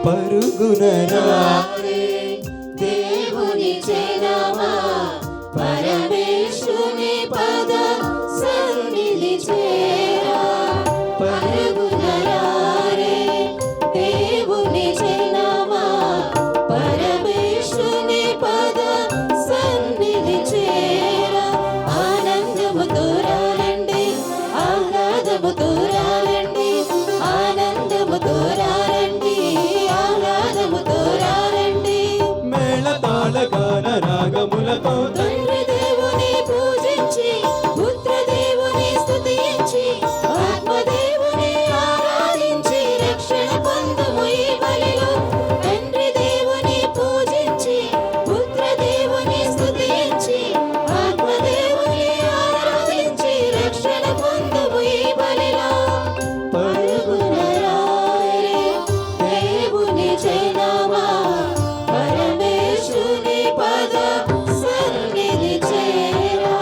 పరుగున రారే దేవుని చేరమా పరమేశుని పద సన్నిధి చేరా పరుగున రారే దేవుని చేరమా పరమేశుని పద సన్నిధి చేరా ఆనందముతో రండి ఆహ్లాదముతో రండి ఆనందముతో రండి ఆహ్లాదముతో రండి మేళతాళ గాన రాగములతో తండ్రి దేవుని పూజించి పుత్ర దేవుని స్తుతించి ఆత్మదేవుని ఆరాధించి రక్షణ పొందుము ఈ బలిలో తండ్రి దేవుని పూజించి పుత్ర దేవుని స్తుతించి ఆత్మదేవుని ఆరాధించి రక్షణ పొందుము ఈ బలిలో పరుగున రారే దేవుని జయనామా పరమేశుని పద సన్నిధి చేరా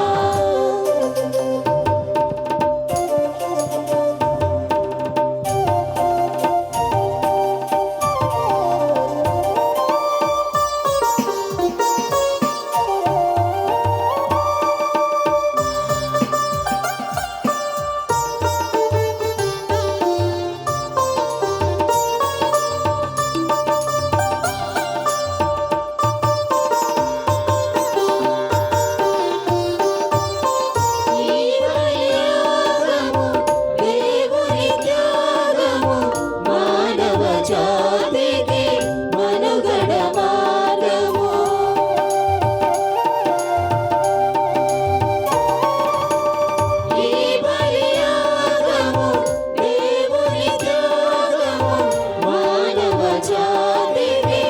ఈ బలియాగము దేవుని త్యాగము మానవ జాతికి మనుగడ మార్గము ఈ బలియాగము దేవుని త్యాగము మానవ జాతికి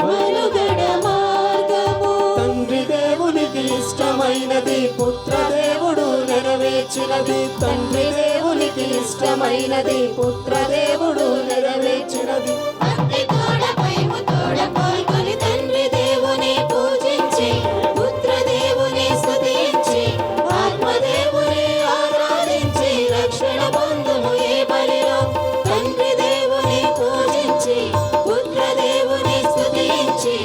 మనుగడ మార్గము తండ్రి దేవునికి ఇష్టమైనది పుత్ర దేవుడు నెరవేర్చినది తండ్రి దేవునికి ఇష్టమైనది పుత్ర దేవుడు నెరవేర్చినది భక్తి తోడ భయము తోడ పాల్గొని తండ్రి దేవుని పూజించి పుత్ర దేవుని స్తుతించి ఆత్మదేవుని ఆరాధించి రక్షణ పొందుము ఈ బలిలో తండ్రి దేవుని పూజించి పుత్ర దేవుని స్తుతించి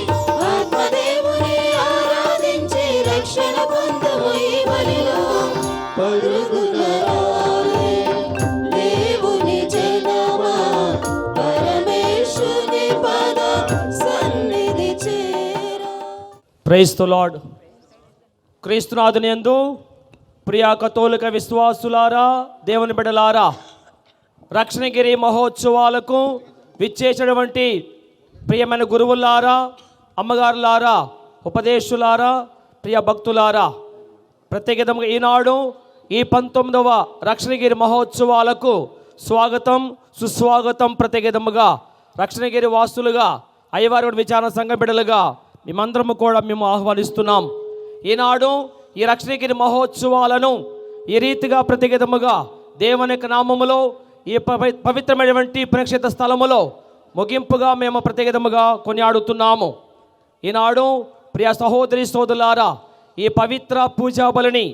ఆత్మదేవుని ఆరాధించి రక్షణ పొందుము ఈ బలిలో పరుగున రారే దేవుని జయనామా పరమేశుని పద సన్నిధి చేరా ప్రైజ్ ది లార్డ్. క్రీస్తునాథుని యందు ప్రియ కథోలిక విశ్వాసులారా, దేవుని బిడ్డలారా, రక్షణగిరి మహోత్సవాలకు విచ్చేసినటువంటి ప్రియమైన గురువులారా, అమ్మగారులారా, ఉపదేశులారా, ప్రియ భక్తులారా, ప్రత్యేకంగా ఈనాడు ఈ 19వ రక్షణగిరి మహోత్సవాలకు స్వాగతం సుస్వాగతం. ప్రత్యేకంగా రక్షణగిరి వాసులుగా అయ్యవారి విచారణ సంఘ బిడ్డలుగా మేమందరము కూడా మేము ఆహ్వానిస్తున్నాం. ఈనాడు ఈ రక్షణగిరి మహోత్సవాలను ఈ రీతిగా ప్రత్యేకంగా దేవుని యొక్క నామములో ఈ పవిత్రమైనటువంటి పుణ్యక్షేత్ర స్థలములో ముగింపుగా మేము ప్రత్యేకంగా కొనియాడుతున్నాము. ఈనాడు ప్రియ సహోదరి సోదరులారా, ఈ పవిత్ర పూజా బలిని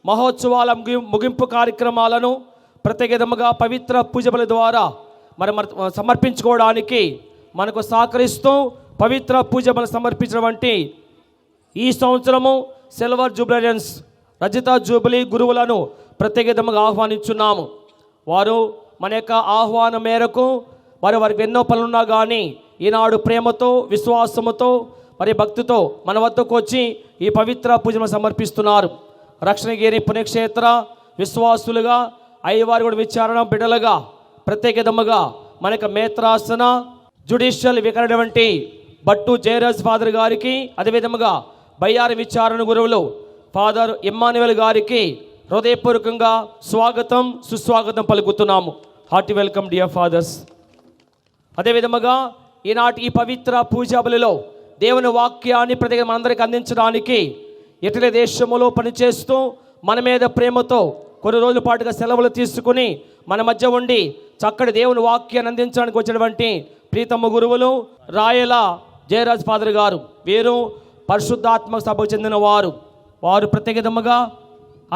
మహోత్సవాల ముగింపు కార్యక్రమాలను ప్రత్యేకంగా పవిత్ర పూజ బలి ద్వారా మరి సమర్పించుకోవడానికి మనకు సహకరిస్తూ పవిత్ర పూజ బలి సమర్పించినటువంటి ఈ సంవత్సరము సిల్వర్ జూబిలియన్స్ రజిత జూబిలీ గురువులను ప్రత్యేకంగా ఆహ్వానించున్నాము. వారు మన యొక్క ఆహ్వానం మేరకు వారికి ఎన్నో పనులున్నా కానీ ఈనాడు ప్రేమతో విశ్వాసముతో మరి భక్తితో మన వద్దకు వచ్చి ఈ పవిత్ర పూజను సమర్పిస్తున్నారు. రక్షణగిరి పుణ్యక్షేత్ర విశ్వాసులుగా అయ్యవారి కూడా విచారణ బిడ్డలుగా ప్రత్యేకంగా మనకు మేత్రాసన జ్యుడిషియల్ వికరణ వంటి బట్టు జయరాజ్ ఫాదర్ గారికి, అదేవిధముగా బయ్యారి విచారణ గురువులు ఫాదర్ ఇమ్మానువేల్ గారికి హృదయపూర్వకంగా స్వాగతం సుస్వాగతం పలుకుతున్నాము. Hearty welcome dear fathers. అదేవిధముగా ఈనాటి ఈ పవిత్ర పూజా బలిలో దేవుని వాక్యాన్ని ప్రత్యేకంగా మనందరికీ అందించడానికి ఇటలీ దేశంలో పనిచేస్తూ మన మీద ప్రేమతో కొన్ని రోజుల పాటుగా సెలవులు తీసుకుని మన మధ్య ఉండి చక్కటి దేవుని వాక్యాన్ని అందించడానికి వచ్చినటువంటి ప్రీతమ్మ గురువులు రాయల జయరాజ్ ఫాదర్ గారు. వీరు పరిశుద్ధాత్మ సభకు చెందిన వారు ప్రత్యేకంగా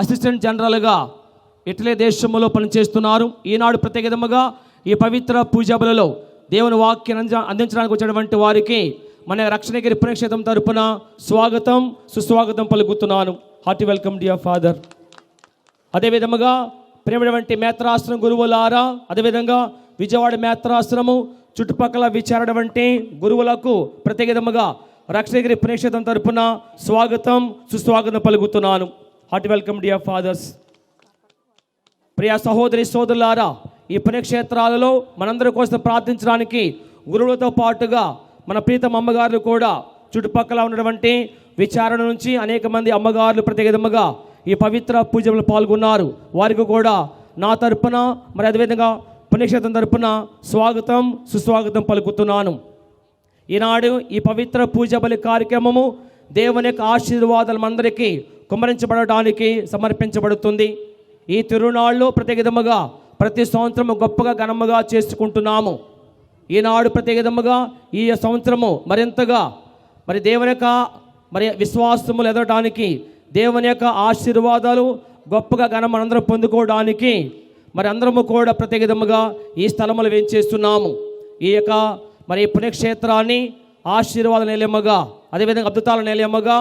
అసిస్టెంట్ జనరల్గా ఇటలీ దేశంలో పనిచేస్తున్నారు. ఈనాడు ప్రత్యేకంగా ఈ పవిత్ర పూజబలలో దేవుని వాక్యాన్ని అందించడానికి వచ్చినటువంటి వారికి మన రక్షణగిరి పుణ్యక్షేత్రం తరపున స్వాగతం సుస్వాగతం పలుకుతున్నాను. Hearty welcome dear father. అదేవిధముగా ప్రేమటువంటి మేత్రాశ్రమం గురువులారా, అదేవిధంగా విజయవాడ మేత్రాశ్రమము చుట్టుపక్కల విచారణటువంటి గురువులకు ప్రత్యేకముగా రక్షణగిరి పుణ్యక్షేత్రం తరపున స్వాగతం సుస్వాగతం పలుకుతున్నాను. Hearty welcome dear fathers. ప్రియ సహోదరి సోదరులారా, ఈ పుణ్యక్షేత్రాలలో మనందరి కోసం ప్రార్థించడానికి గురువులతో పాటుగా మన ప్రీతం అమ్మగారులు కూడా చుట్టుపక్కల ఉన్నటువంటి విచారణ నుంచి అనేక మంది అమ్మగారులు ప్రత్యేకముగా ఈ పవిత్ర పూజలు పాల్గొన్నారు. వారికి కూడా నా తరపున మరి అదేవిధంగా పుణ్యక్షేత్రం తరపున స్వాగతం సుస్వాగతం పలుకుతున్నాను. ఈనాడు ఈ పవిత్ర పూజ బలి కార్యక్రమము దేవుని యొక్క ఆశీర్వాదాలు మనందరికీ కుమ్మరించబడటానికి సమర్పించబడుతుంది. ఈ తిరునాళ్ళు ప్రత్యేకముగా ప్రతి సంవత్సరం గొప్పగా ఘనముగా చేసుకుంటున్నాము. ఈనాడు ప్రత్యేకముగా ఈ సంవత్సరము మరింతగా మరి దేవుని యొక్క మరి విశ్వాసములు ఎదగడానికి, దేవుని యొక్క ఆశీర్వాదాలు గొప్పగా ఘనం అందరం పొందుకోవడానికి మరి అందరము కూడా ప్రత్యేకముగా ఈ స్థలములు వేంచేస్తున్నాము. ఈ యొక్క మరి పుణ్యక్షేత్రాన్ని ఆశీర్వాద నిలయముగా, అదేవిధంగా అద్భుతాల నిలయముగా,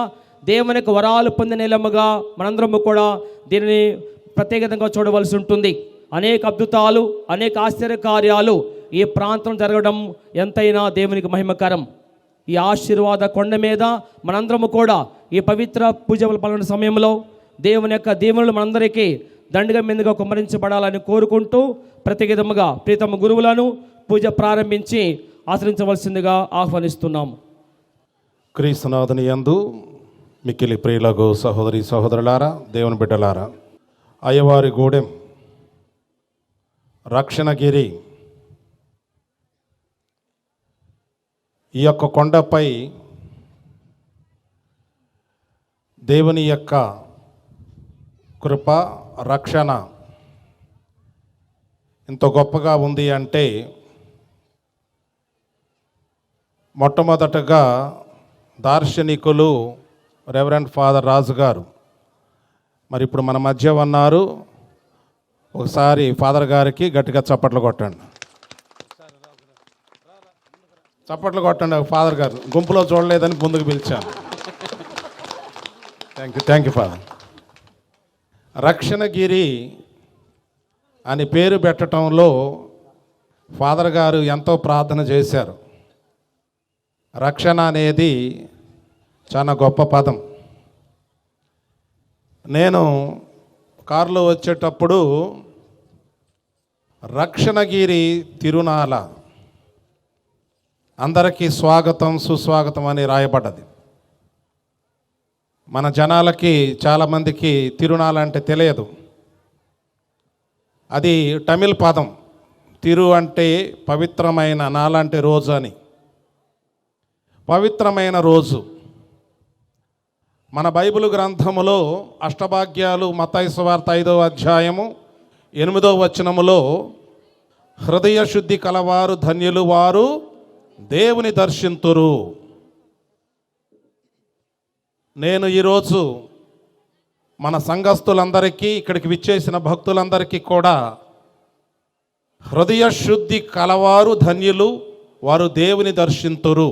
దేవుని యొక్క వరాలు పొందిన నిలయముగా మనందరము కూడా దీనిని ప్రత్యేకంగా చూడవలసి ఉంటుంది. అనేక అద్భుతాలు, అనేక ఆశ్చర్య కార్యాలు ఈ ప్రాంతం జరగడం ఎంతైనా దేవునికి మహిమకరం. ఈ ఆశీర్వాద కొండ మీద మనందరము కూడా ఈ పవిత్ర పూజలు పాల్గొనే సమయంలో దేవుని యొక్క దీవెనలు మనందరికీ దండిగా మీదుగా కుమ్మరించబడాలని కోరుకుంటూ ప్రత్యేకముగా ప్రీతమ గురువులను పూజ ప్రారంభించి ఆచరించవలసిందిగా ఆహ్వానిస్తున్నాము. క్రీస్తునాథుని యందు మిక్కిలి ప్రియులకు సహోదరి సహోదరులారా, దేవుని బిడ్డలారా, అయ్యవారి గూడెం రక్షణగిరి ఈ యొక్క కొండపై దేవుని యొక్క కృప రక్షణ ఇంత గొప్పగా ఉంది అంటే మొట్టమొదటగా దార్శనికులు రెవరెండ్ ఫాదర్ రాజు గారు మరి ఇప్పుడు మన మధ్య ఉన్నారు. ఒకసారి ఫాదర్ గారికి గట్టిగా చప్పట్లు కొట్టండి. చప్పట్లు కొట్టండి. ఫాదర్ గారు గుంపులో చూడలేదని ముందుకు పిలిచాను. Thank you father. రక్షణగిరి అని పేరు పెట్టడంలో ఫాదర్ గారు ఎంతో ప్రార్థన చేశారు. రక్షణ అనేది చాలా గొప్ప పదం. నేను కారులో వచ్చేటప్పుడు రక్షణగిరి తిరునాల అందరికీ స్వాగతం సుస్వాగతం అని రాయబడ్డది. మన జనాలకి చాలామందికి తిరునాల అంటే తెలియదు. అది తమిళ్ పదం. తిరు అంటే పవిత్రమైన, నాలంటే రోజు అని. పవిత్రమైన రోజు. మన బైబిల్ గ్రంథములో అష్టభాగ్యాలు మత్తయి సువార్త 5వ అధ్యాయము 8వ వచనములో హృదయ శుద్ధి కలవారు ధన్యులు, వారు దేవుని దర్శింతురు. నేను ఈరోజు మన సంఘస్థులందరికీ, ఇక్కడికి విచ్చేసిన భక్తులందరికీ కూడా హృదయ శుద్ధి కలవారు ధన్యులు, వారు దేవుని దర్శింతురు.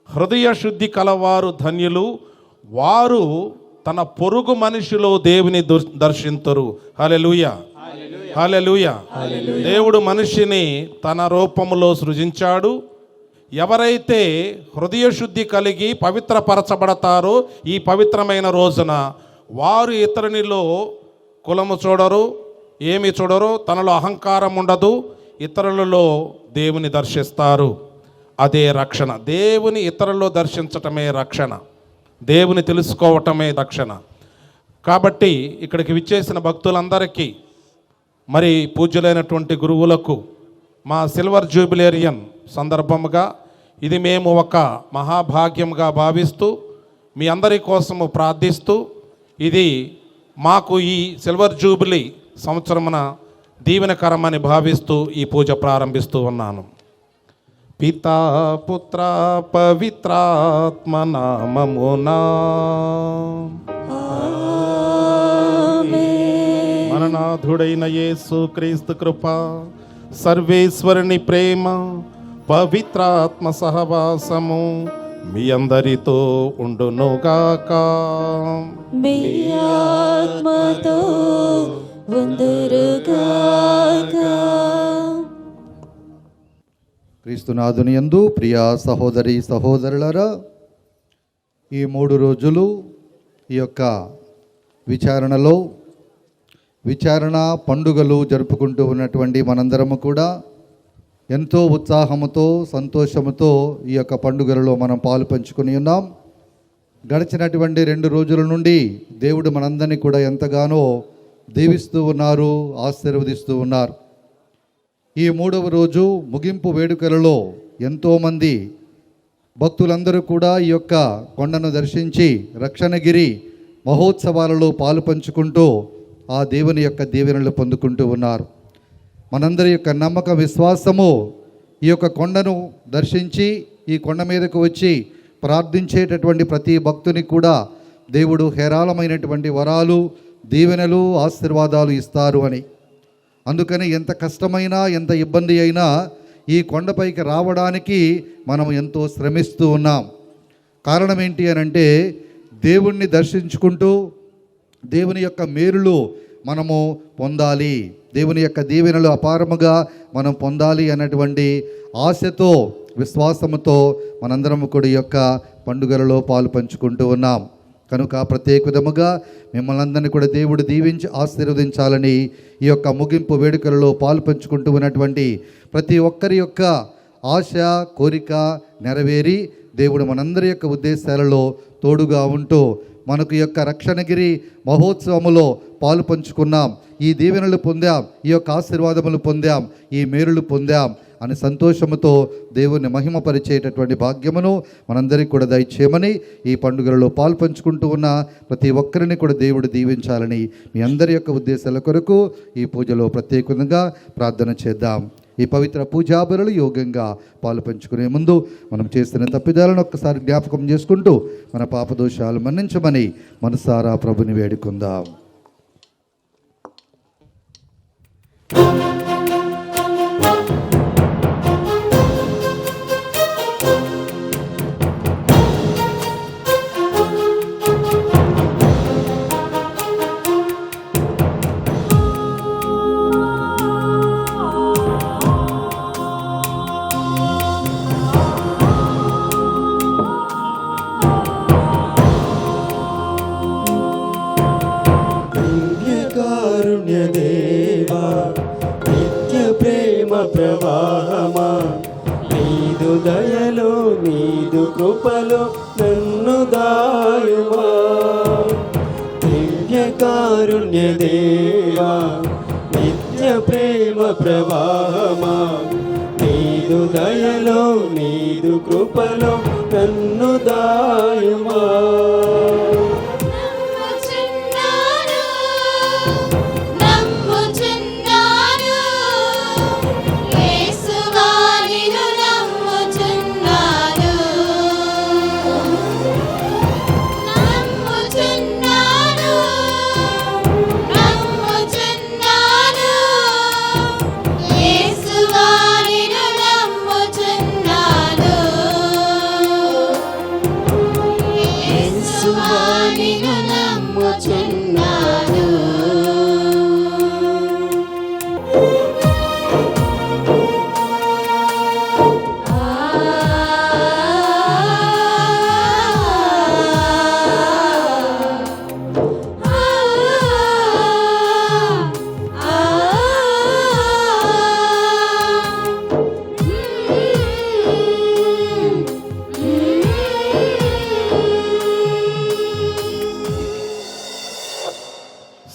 హృదయ శుద్ధి కలవారు ధన్యులు, వారు తన పొరుగు మనిషిలో దేవుని దర్శింతురు. హల్లెలూయా, హల్లెలూయా. దేవుడు మనిషిని తన రూపములో సృజించాడు. ఎవరైతే హృదయ శుద్ధి కలిగి పవిత్రపరచబడతారో ఈ పవిత్రమైన రోజున వారు ఇతరునిలో కులము చూడరు, ఏమి చూడరు, తనలో అహంకారం ఉండదు, ఇతరులలో దేవుని దర్శిస్తారు. అదే రక్షణ. దేవుని ఇతరుల్లో దర్శించటమే రక్షణ. దేవుని తెలుసుకోవటమే రక్షణ. కాబట్టి ఇక్కడికి విచ్చేసిన భక్తులందరికీ, మరి పూజ్యులైనటువంటి గురువులకు మా సిల్వర్ జూబిలేరియన్ సందర్భముగా ఇది మేము ఒక మహాభాగ్యంగా భావిస్తూ మీ అందరి కోసము ప్రార్థిస్తూ, ఇది మాకు ఈ సిల్వర్ జూబిలీ సంవత్సరమున దీవెనకరమని భావిస్తూ ఈ పూజ ప్రారంభిస్తూ ఉన్నాను. పితా పుత్ర పవిత్రాత్మ నామమునా మననాథుడైన యేసు క్రీస్తు కృప, సర్వేశ్వరుని ప్రేమ, పవిత్రాత్మ సహవాసము మీ అందరితో ఉండునుగాక. మీ ఆత్మతో ఉందురుగాక. క్రీస్తునాథుని యందు ప్రియ సహోదరి సహోదరులారా, ఈ 3 రోజులు ఈ యొక్క విచారణ పండుగలు జరుపుకుంటూ ఉన్నటువంటి మనందరము కూడా ఎంతో ఉత్సాహముతో సంతోషముతో ఈ యొక్క పండుగలలో మనం పాలు పంచుకొని ఉన్నాం. గడిచినటువంటి 2 రోజుల నుండి దేవుడు మనందరినీ కూడా ఎంతగానో దీవిస్తూ ఉన్నారు, ఆశీర్వదిస్తూ ఉన్నారు. ఈ 3వ రోజు ముగింపు వేడుకలలో ఎంతోమంది భక్తులందరూ కూడా ఈ యొక్క కొండను దర్శించి రక్షణగిరి మహోత్సవాలలో పాలు పంచుకుంటూ ఆ దేవుని యొక్క దీవెనలు పొందుకుంటూ ఉన్నారు. మనందరి యొక్క నమ్మక విశ్వాసము ఈ యొక్క కొండను దర్శించి ఈ కొండ మీదకు వచ్చి ప్రార్థించేటటువంటి ప్రతి భక్తుని కూడా దేవుడు హేరాళమైనటువంటి వరాలు, దీవెనలు, ఆశీర్వాదాలు ఇస్తారు అని. అందుకని ఎంత కష్టమైనా ఎంత ఇబ్బంది అయినా ఈ కొండపైకి రావడానికి మనం ఎంతో శ్రమిస్తూ ఉన్నాం. కారణం ఏంటి అని అంటే దేవుణ్ణి దర్శించుకుంటూ దేవుని యొక్క మేలులు మనము పొందాలి, దేవుని యొక్క దీవెనలు అపారముగా మనం పొందాలి అన్నటువంటి ఆశతో విశ్వాసముతో మనందరం కూడా ఈ యొక్క పండుగలలో పాలు పంచుకుంటూ ఉన్నాం. కనుక ప్రత్యేక విధముగా మిమ్మల్ని అందరినీ కూడా దేవుడు దీవించి ఆశీర్వదించాలని ఈ యొక్క ముగింపు వేడుకలలో పాలు పంచుకుంటూ ఉన్నటువంటి ప్రతి ఒక్కరి యొక్క ఆశ కోరిక నెరవేరి దేవుడు మనందరి యొక్క ఉద్దేశాలలో తోడుగా ఉంటూ మనకు యొక్క రక్షణగిరి మహోత్సవములో పాలు పంచుకున్నాం, ఈ దీవెనలు పొందాం, ఈ యొక్క ఆశీర్వాదములు పొందాం, ఈ మేలులు పొందాం అని సంతోషముతో దేవుని మహిమపరిచేటటువంటి భాగ్యమును మనందరికీ కూడా దయచేయమని ఈ పండుగలలో పాలు పంచుకుంటూ ఉన్న ప్రతి ఒక్కరిని కూడా దేవుడు దీవించాలని మీ అందరి యొక్క ఉద్దేశాల కొరకు ఈ పూజలో ప్రత్యేకంగా ప్రార్థన చేద్దాం. ఈ పవిత్ర పూజాబరులు యోగంగా పాలు పంచుకునే ముందు మనం చేస్తున్న తప్పిదాలను ఒక్కసారి జ్ఞాపకం చేసుకుంటూ మన పాపదోషాలు మన్నించమని మనసారా ప్రభుని వేడుకుందాం. కారుణ్యదేవా నిత్య ప్రేమ ప్రవాహమా, నీదు దయలో నీదు కృపలో నన్ను దాయుమా. దివ్య కారుణ్యదేవా నిత్య ప్రేమ ప్రవాహమా, నీదు దయలో నీదు కృపలో నన్ను దాయుమా.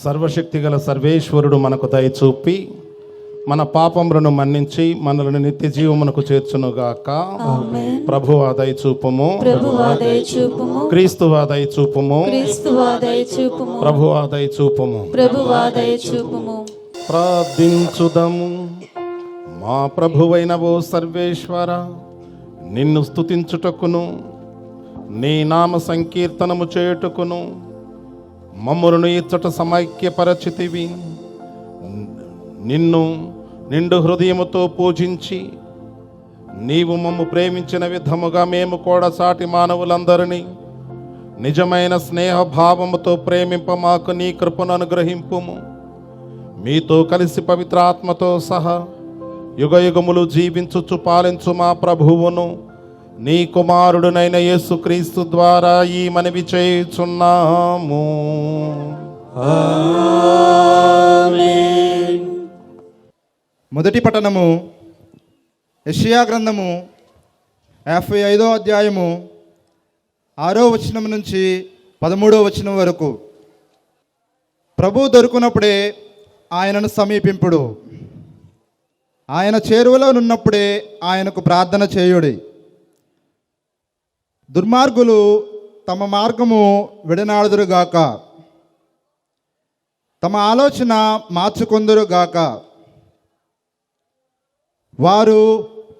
సర్వశక్తిగల సర్వేశ్వరుడు మనకు దయచూపి మన పాపములను మన్నించి మనల్ని నిత్య జీవమునకు చేర్చునుగాక. ప్రభువా దయచూపుము, క్రీస్తువా దయచూపుము, ప్రభువా దయచూపుము. ప్రార్థించుదము. మా ప్రభువైన ఓ సర్వేశ్వర, నిన్ను స్తుతించుటకును నీ నామ సంకీర్తనము చేయుటకును మమ్ములను ఇచ్చట సమైక్యపరచితివి. నిన్ను నిండు హృదయముతో పూజించి నీవు మమ్ము ప్రేమించిన విధముగా మేము కూడా సాటి మానవులందరినీ నిజమైన స్నేహభావముతో ప్రేమింప మాకు నీ కృపను అనుగ్రహింపుము. మీతో కలిసి పవిత్ర ఆత్మతో సహా యుగయుగములు జీవించుచు పాలించు మా ప్రభువును నీ కుమారుడునైన యేసుక్రీస్తు ద్వారా ఈ మనవి చేయుచున్నాము. ఆమేన్. మొదటి పఠనము యెషయా గ్రంథము 55వ అధ్యాయము 6వ వచనం నుంచి 13వ వచనం వరకు. ప్రభువు దొరుకునప్పుడే ఆయనను సమీపింపుడు, ఆయన చేరువలో నున్నప్పుడే ఆయనకు ప్రార్థన చేయుడి. దుర్మార్గులు తమ మార్గము విడనాడుదురుగాక, తమ ఆలోచన మార్చుకొందురుగాక. వారు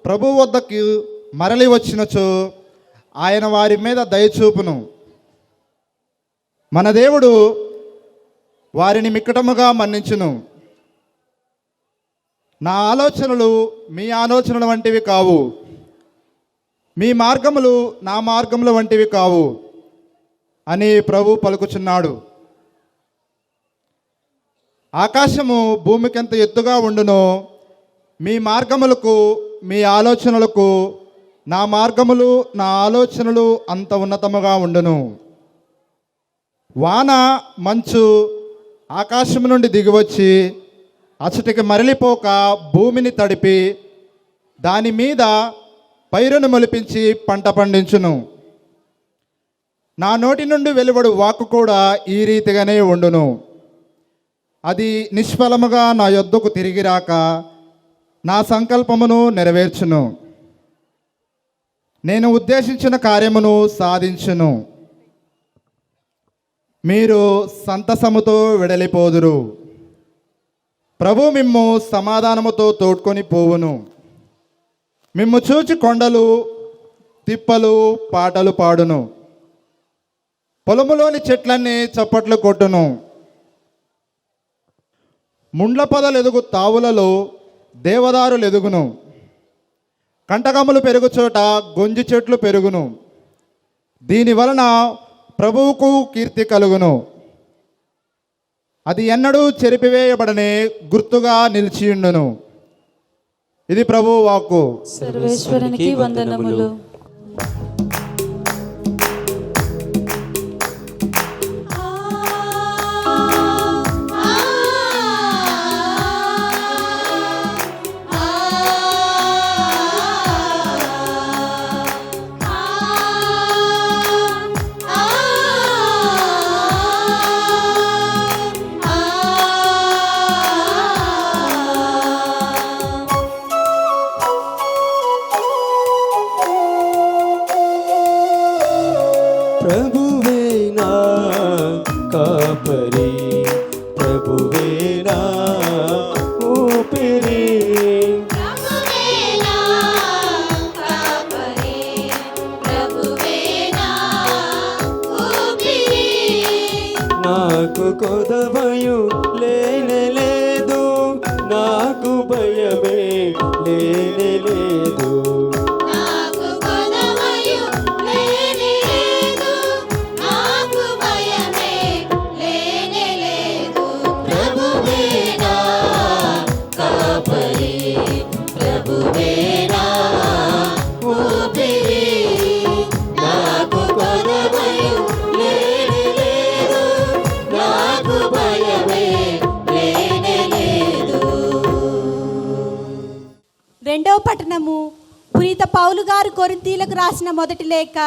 ప్రభు వద్దకు మరలి వచ్చినచో ఆయన వారి మీద దయచూపును. మన దేవుడు వారిని మిక్కటముగా మన్నించును. నా ఆలోచనలు మీ ఆలోచనల వంటివి కావు, మీ మార్గములు నా మార్గముల వంటివి కావు అని ప్రభు పలుకుచున్నాడు. ఆకాశము భూమికెంత ఎత్తుగా ఉండునో మీ మార్గములకు మీ ఆలోచనలకు నా మార్గములు నా ఆలోచనలు అంత ఉన్నతముగా ఉండును. వాన మంచు ఆకాశము నుండి దిగివచ్చి అచ్చటికి మరలిపోక భూమిని తడిపి దాని మీద పైరును మొలిపించి పంట పండించును. నా నోటి నుండి వెలువడు వాక్కు కూడా ఈ రీతిగానే ఉండును. అది నిష్ఫలముగా నా యొద్దకు తిరిగి రాక నా సంకల్పమును నెరవేర్చును. నేను ఉద్దేశించిన కార్యమును సాధించును. మీరు సంతసముతో వెడలిపోదురు. ప్రభు మిమ్ము సమాధానముతో తోడ్కొని పోవును. మిమ్ము చూచి కొండలు తిప్పలు పాటలు పాడును. పొలములోని చెట్లన్నీ చప్పట్లు కొట్టును. ముండ్ల పొదలు ఎదుగు తావులలో దేవదారులు ఎదుగును. కంటకములు పెరుగు చోట గొంజి చెట్లు పెరుగును. దీని వలన ప్రభువుకు కీర్తి కలుగును. అది ఎన్నడూ చెరిపివేయబడనే గుర్తుగా నిలిచియుండును. ఇది ప్రభువు వాక్కు. సర్వేశ్వరునికి వందనములు. ప్రభువే నా కాపరి, ప్రభువే నా ఊపిరి. నాకు కొదవయు లేనే లేదు, నాకు భయమే లేనే లేదు. రెండవ పట్టణము పునీత పౌలు గారు కొరింథీలకు రాసిన మొదటి లేఖ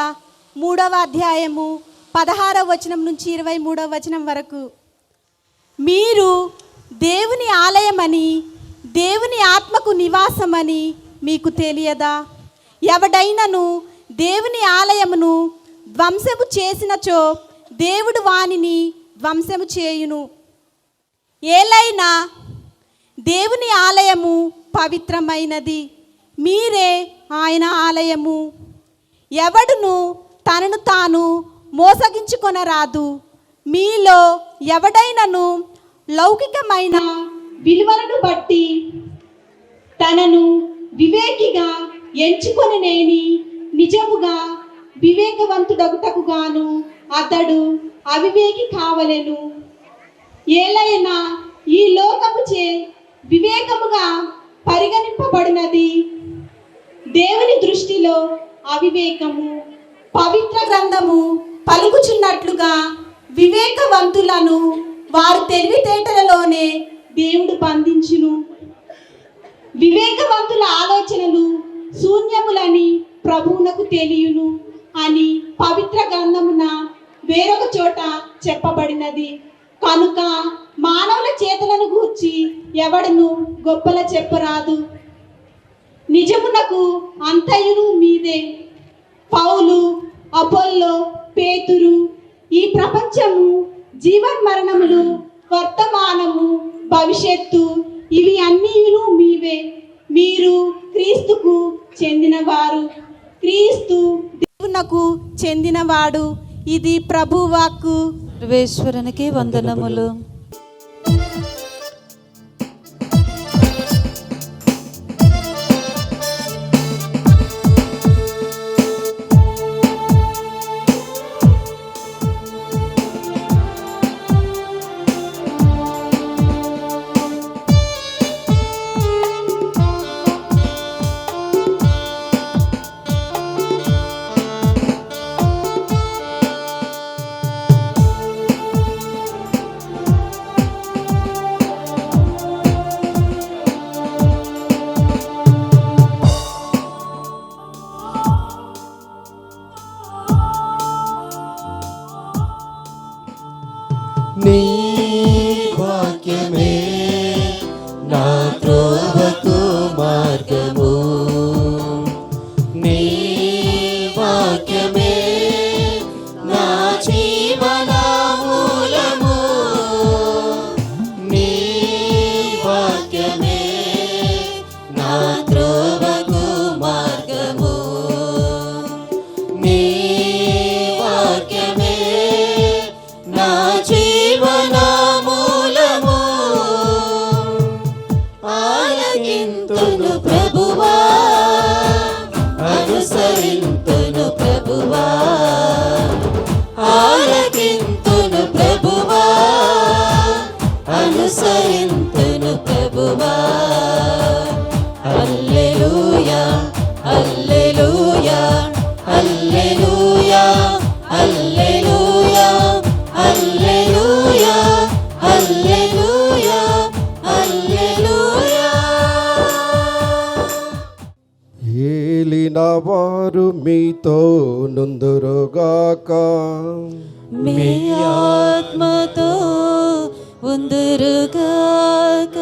3వ అధ్యాయము 16వ వచనం నుంచి 23వ వచనం వరకు. మీరు దేవుని ఆలయమని దేవుని ఆత్మకు నివాసమని మీకు తెలియదా? ఎవడైనను దేవుని ఆలయమును ధ్వంసము చేసినచో దేవుడు వానిని ధ్వంసము చేయును. ఏలైనా దేవుని ఆలయము పవిత్రమైనది, మీరే ఆయన ఆలయము. ఎవడును తనను తాను మోసగించుకొనరాదు. మీలో ఎవడైనను లౌకికమైన విలువలను బట్టి తనను వివేకిగా ఎంచుకొని నేని నిజముగా వివేకవంతుడగుటకు గాను అతడు అవివేకి కావలెను. ఏలైనా ఈ లోకముచే వివేకముగా పరిగణింపబడినది దేవుని దృష్టిలో అవివేకము. పవిత్ర గ్రంథము పలుకుచున్నట్లుగా వివేకవంతులను వారి తెలివితేటలలోనే దేవుడు బంధించును. వివేకవంతుల ఆలోచనలు శూన్యములని ప్రభువునకు తెలియను అని పవిత్ర గ్రంథమున వేరొక చోట చెప్పబడినది. కనుక మానవుల చేతులను గూర్చి ఎవడును గొప్పల చెప్పరాదు. నిజమునకు అంతయును మీదే. పౌలు, అపోల్లో, పేతురు, ఈ ప్రపంచము, జీవన్మరణములు, వర్తమానము, భవిష్యత్తు, ఇవి అన్నీను మీవే. మీరు క్రీస్తుకు చెందినవారు, క్రీస్తు దేవునకు చెందినవాడు. ఇది ప్రభువాక్కు. సర్వేశ్వరునికి వందనములు. నీ వాక్యమే నా త్రోవకు మార్గము, నీ వాక్యమే నా జీవన మూలము, నీ వాక్యమే నా త్రోవకు మార్గము, నీ వాక్యమే నా జీవన మూలము. ఆలకింతును ప్రభువా, అనుసరింతును ప్రభువా, ఆలకింతును ప్రభువా, అనుసరింతును ప్రభువా. హల్లెలూయా, hallelujah, hallelujah, hallelujah, hallelujah, hallelujah, హల్లెలూయా. ఏలిన వారు మీతో నుందురుగాక, మీ ఆత్మతో ఉందురుగాక.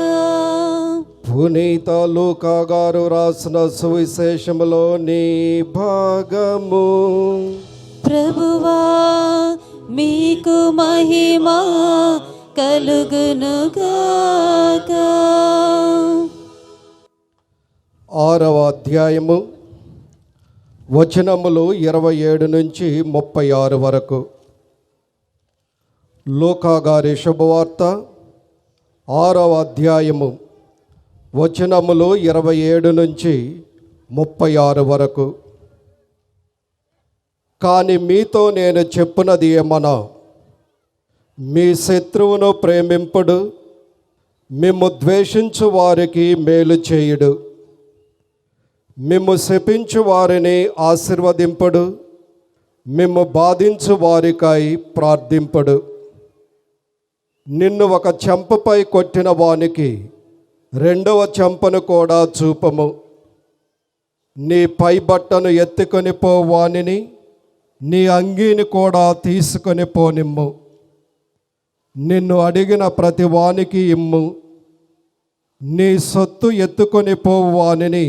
పునీత లూకా గారు రాసిన సువిశేషములోని భాగము. ప్రభువా మీకు మహిమ కలుగునుగాక. 6వ అధ్యాయము వచనములు 27 నుంచి 36 వరకు. లూకా గారి శుభవార్త 6వ అధ్యాయము వచనములు 27 నుంచి 36 వరకు. కానీ మీతో నేను చెప్పున్నది ఏమనా, మీ శత్రువును ప్రేమింపుడు, మిమ్ము ద్వేషించు వారికి మేలు చేయుడు, మిమ్ము శపించు వారిని ఆశీర్వదింపుడు, మిమ్ము బాధించు వారికై ప్రార్థింపుడు. నిన్ను ఒక చెంపపై కొట్టిన వానికి 2వ చెంపను కూడా చూపము. నీ పై బట్టను ఎత్తుకొని పోవానిని నీ అంగీని కూడా తీసుకొని పోనిమ్ము. నిన్ను అడిగిన ప్రతి వానికి ఇమ్ము. నీ సొత్తు ఎత్తుకొని పోవానిని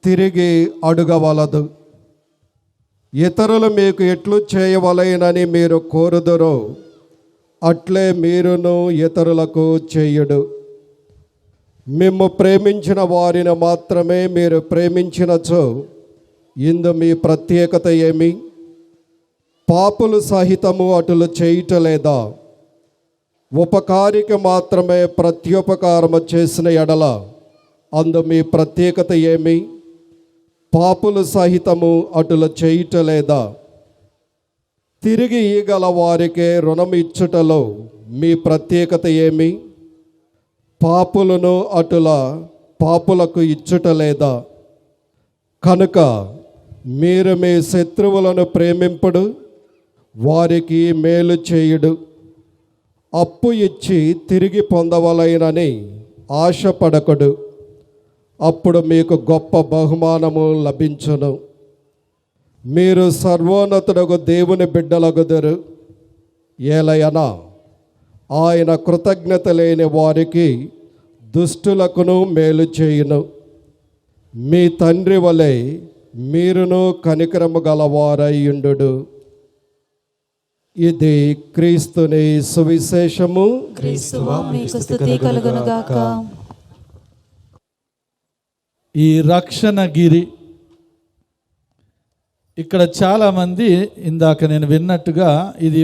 తిరిగి అడుగవలదు. ఇతరులు మీకు ఎట్లు చేయవలెనని మీరు కోరుదురో అట్లే మీరును ఇతరులకు చేయుడు. మిమ్ము ప్రేమించిన వారిని మాత్రమే మీరు ప్రేమించినచో ఇందు మీ ప్రత్యేకత ఏమి? పాపులు సహితము అటులు చేయుటలేదా? ఉపకారికి మాత్రమే ప్రత్యుపకారము చేసిన ఎడల అందు మీ ప్రత్యేకత ఏమి? పాపులు సహితము అటుల చేయుటలేదా? తిరిగి ఈగల వారికే రుణం ఇచ్చుటలో మీ ప్రత్యేకత ఏమి? పాపులను అటుల పాపులకు ఇచ్చుటలేదా? కనుక మీరు మీ శత్రువులను ప్రేమింపుడు, వారికి మేలు చేయుడు, అప్పు ఇచ్చి తిరిగి పొందవలెనని ఆశపడకుడు, అప్పుడు మీకు గొప్ప బహుమానము లభించును. మీరు సర్వోన్నతుడగు దేవుని బిడ్డలగుదురు. ఏలయనా ఆయన కృతజ్ఞత లేని వారికి దుష్టులకును మేలు చేయును. మీ తండ్రి వలె మీరును కనికరము గలవారయ్యుండు. ఇది క్రీస్తుని సువిశేషము. క్రీస్తువా మీకు స్తుతి కలుగును గాక. ఈ రక్షణగిరి ఇక్కడ చాలామంది ఇందాక నేను విన్నట్టుగా ఇది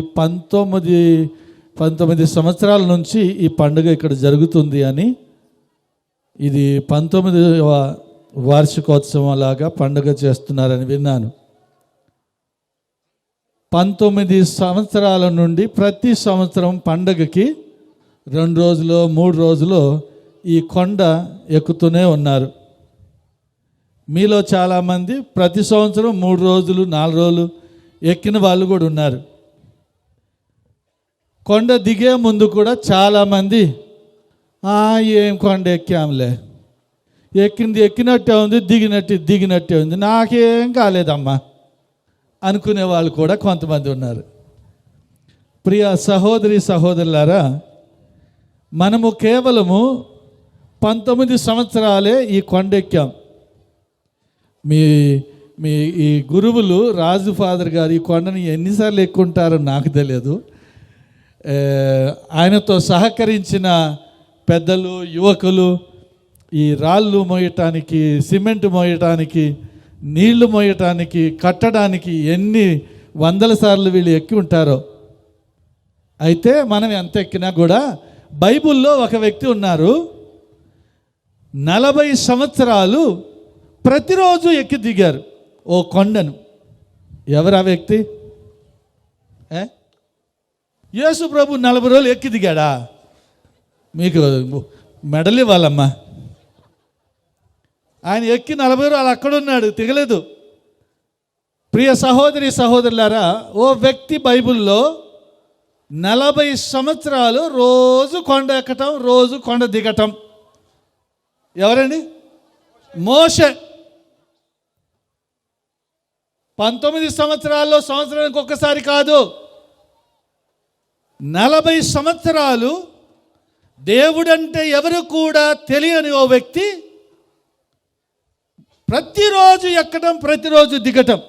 19 సంవత్సరాల నుంచి ఈ పండుగ ఇక్కడ జరుగుతుంది అని, ఇది 19వ వార్షికోత్సవం లాగా పండుగ చేస్తున్నారని విన్నాను. 19 సంవత్సరాల నుండి ప్రతి సంవత్సరం పండుగకి 2 రోజులు 3 రోజులు ఈ కొండ ఎక్కుతూనే ఉన్నారు. మీలో చాలామంది ప్రతి సంవత్సరం 3 రోజులు 4 రోజులు ఎక్కిన వాళ్ళు కూడా ఉన్నారు. కొండ దిగే ముందు కూడా చాలామంది ఏం కొండ ఎక్కాంలే, ఎక్కినట్టే ఉంది, దిగినట్టే ఉంది, నాకేం కాలేదమ్మా అనుకునే వాళ్ళు కూడా కొంతమంది ఉన్నారు. ప్రియ సహోదరి సహోదరులారా, మనము కేవలము 19 సంవత్సరాలే ఈ కొండ ఎక్కాం. మీ ఈ గురువులు రాజు ఫాదర్ గారు ఈ కొండని ఎన్నిసార్లు ఎక్కుంటారో నాకు తెలియదు. ఆయనతో సహకరించిన పెద్దలు, యువకులు ఈ రాళ్ళు మోయటానికి, సిమెంట్ మోయటానికి, నీళ్లు మోయటానికి, కట్టడానికి ఎన్ని వందల సార్లు వీళ్ళు ఎక్కి ఉంటారో. అయితే మనం ఎంత ఎక్కినా కూడా బైబిల్లో ఒక వ్యక్తి ఉన్నారు, 40 సంవత్సరాలు ప్రతిరోజు ఎక్కి దిగారు ఓ కొండను. ఎవరు ఆ వ్యక్తి? యేసు ప్రభు 40 రోజులు ఎక్కి దిగాడా? మీకు మెడల్ ఇవ్వాలమ్మా. ఆయన ఎక్కి 40 రోజులు అక్కడున్నాడు, దిగలేదు. ప్రియ సహోదరి సహోదరులారా, ఓ వ్యక్తి బైబిల్లో 40 సంవత్సరాలు రోజు కొండ ఎక్కటం, రోజు కొండ దిగటం. ఎవరండి? మోషే. 19 సంవత్సరాల్లో సంవత్సరానికి ఒక్కసారి కాదు, 40 సంవత్సరాలు దేవుడంటే ఎవరు కూడా తెలియని ఓ వ్యక్తి ప్రతిరోజు ఎక్కడం, ప్రతిరోజు దిగటం.